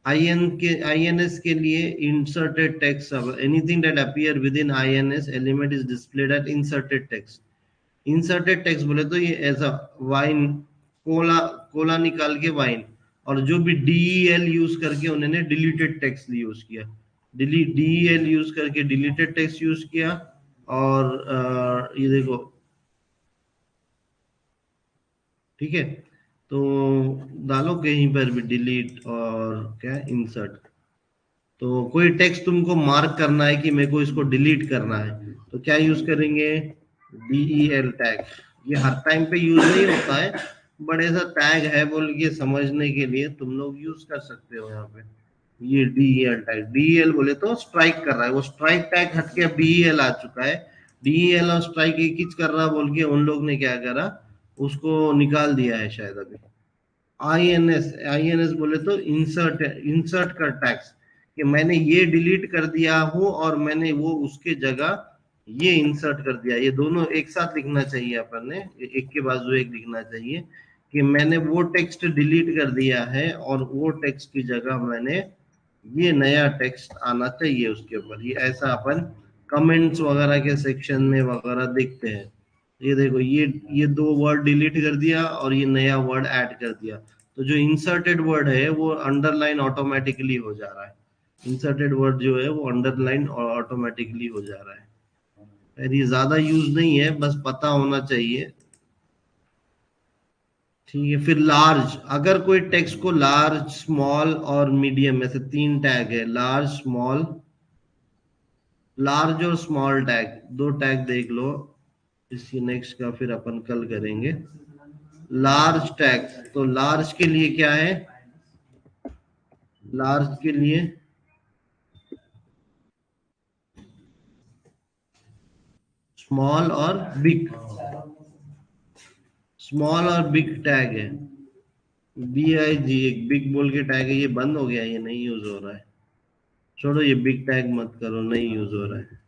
INS के लिए inserted text, anything that appear with in INS element is displayed eight inserted text. Inserted text बोले तो ये ऐसा, वाइन, कोला, कोला निकाल के वाइन, और जो भी DEL यूज करके उन्होंने डिलीटेड टेक्स्ट यूज किया, DEL यूज करके डिलीटेड टेक्स्ट यूज किया। और ये देखो, ठीक है, तो डालो कहीं पर भी डिलीट और क्या इंसर्ट। तो कोई टेक्स्ट तुमको मार्क करना है कि मेरे को इसको डिलीट करना है, तो क्या यूज करेंगे, DEL टैग। ये हर टाइम पे यूज नहीं होता है, बड़े सा टैग है बोल के समझने के लिए तुम लोग यूज कर सकते हो यहाँ पे। ये DEL टैग, DEL बोले तो स्ट्राइक कर रहा है, वो स्ट्राइक टैग हट के अब DEL आ चुका है। DEL और स्ट्राइक एक ही कर रहा बोल के उन लोग ने क्या करा, उसको निकाल दिया है शायद अभी। INS बोले तो इंसर्ट कर टैक्स, कि मैंने ये डिलीट कर दिया हूं और मैंने वो उसके जगह ये इंसर्ट कर दिया, ये दोनों एक साथ लिखना चाहिए अपन ने, एक के बाजू एक लिखना चाहिए कि मैंने वो टेक्स्ट डिलीट कर दिया है और वो टेक्स्ट की जगह मैंने ये नया टेक्स्ट आना चाहिए उसके ऊपर। ये ऐसा अपन कमेंट्स वगैरह के सेक्शन में वगैरह देखते हैं। ये देखो, ये दो वर्ड डिलीट कर दिया और ये नया वर्ड ऐड कर दिया, तो जो इंसर्टेड वर्ड है वो अंडरलाइन ऑटोमेटिकली हो जा रहा है। इंसर्टेड वर्ड जो है वो अंडरलाइन ऑटोमेटिकली हो जा रहा है। यार ये ज्यादा यूज नहीं है, बस पता होना चाहिए। ठीक है, फिर लार्ज, अगर कोई टेक्स्ट को लार्ज, स्मॉल और मीडियम ऐसे तीन टैग है, लार्ज, स्मॉल, लार्ज और स्मॉल टैग, दो टैग देख लो। इसी नेक्स्ट का फिर अपन कल करेंगे। लार्ज टैग, तो लार्ज के लिए क्या है, लार्ज के लिए स्मॉल और बिग, स्मॉल और बिग टैग है। BIG एक बिग बोल के टैग है, ये बंद हो गया, ये नहीं यूज हो रहा है। छोड़ो, ये बिग टैग मत करो, नहीं यूज हो रहा है।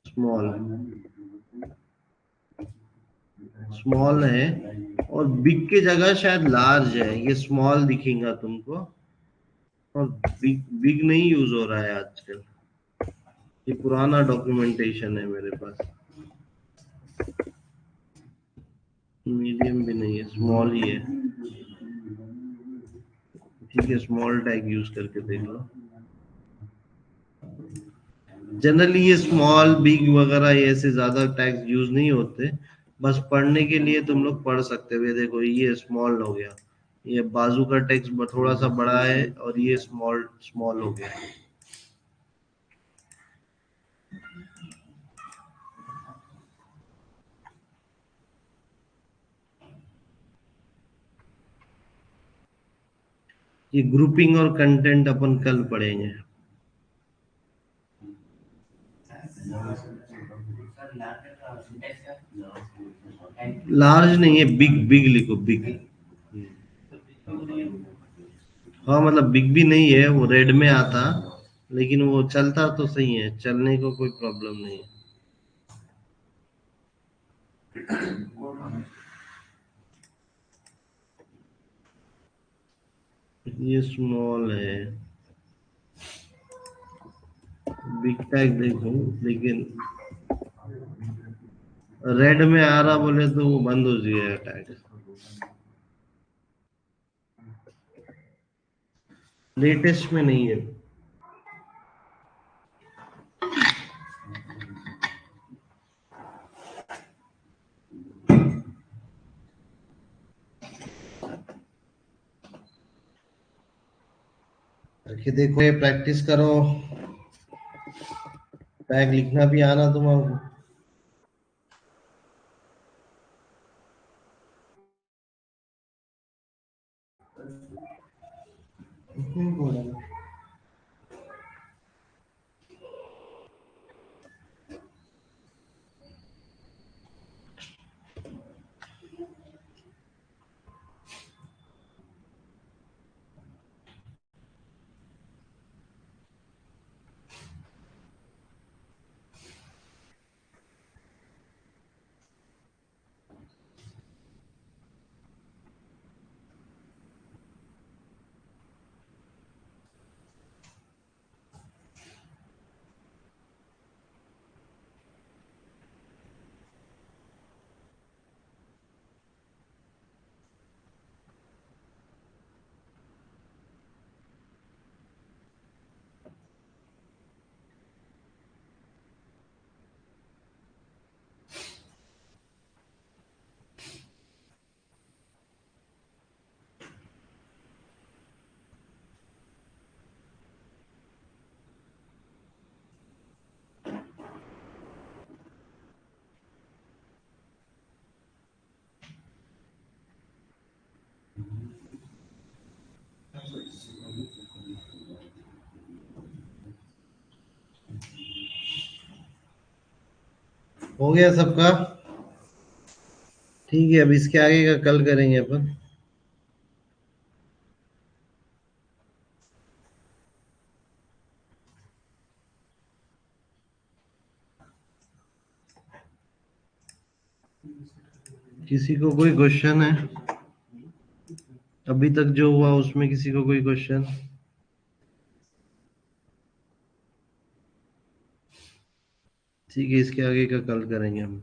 स्मॉल, स्मॉल है, और बिग की जगह शायद लार्ज है, ये स्मॉल दिखेगा तुमको, और बिग बिग नहीं यूज हो रहा है आजकल। ये पुराना डॉक्यूमेंटेशन है मेरे पास। मीडियम भी नहीं है, स्मॉल ही है। ठीक है, स्मॉल टैग यूज करके देख लो। जनरली ये स्मॉल बिग वगैरह ये ऐसे ज्यादा टैग्स यूज नहीं होते, बस पढ़ने के लिए तुम लोग पढ़ सकते हो। ये देखो, ये स्मॉल हो गया, ये बाजू का टेक्स्ट थोड़ा सा बड़ा है, और ये स्मॉल स्मॉल हो गया। ये ग्रुपिंग और कंटेंट अपन कल पढ़ेंगे। लार्ज नहीं है, बिग, बिग लिखो, बिग। हाँ मतलब बिग भी नहीं है, वो रेड में आता, लेकिन वो चलता तो सही है, चलने को कोई प्रॉब्लम नहीं है। ये स्मॉल है, बिग टैग देखो, लेकिन रेड में आ रहा बोले तो वो बंद हो जाएगा टैग। लेटेस्ट में नहीं है। करके देखो, ये प्रैक्टिस करो, टैग लिखना भी आना तुम्हारा। हो गया सबका? ठीक है, अब इसके आगे का कल करेंगे अपन। किसी को कोई क्वेश्चन है? अभी तक जो हुआ उसमें किसी को कोई क्वेश्चन? ठीक है, इसके आगे का कल करेंगे हम।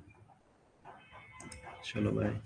चलो बाय।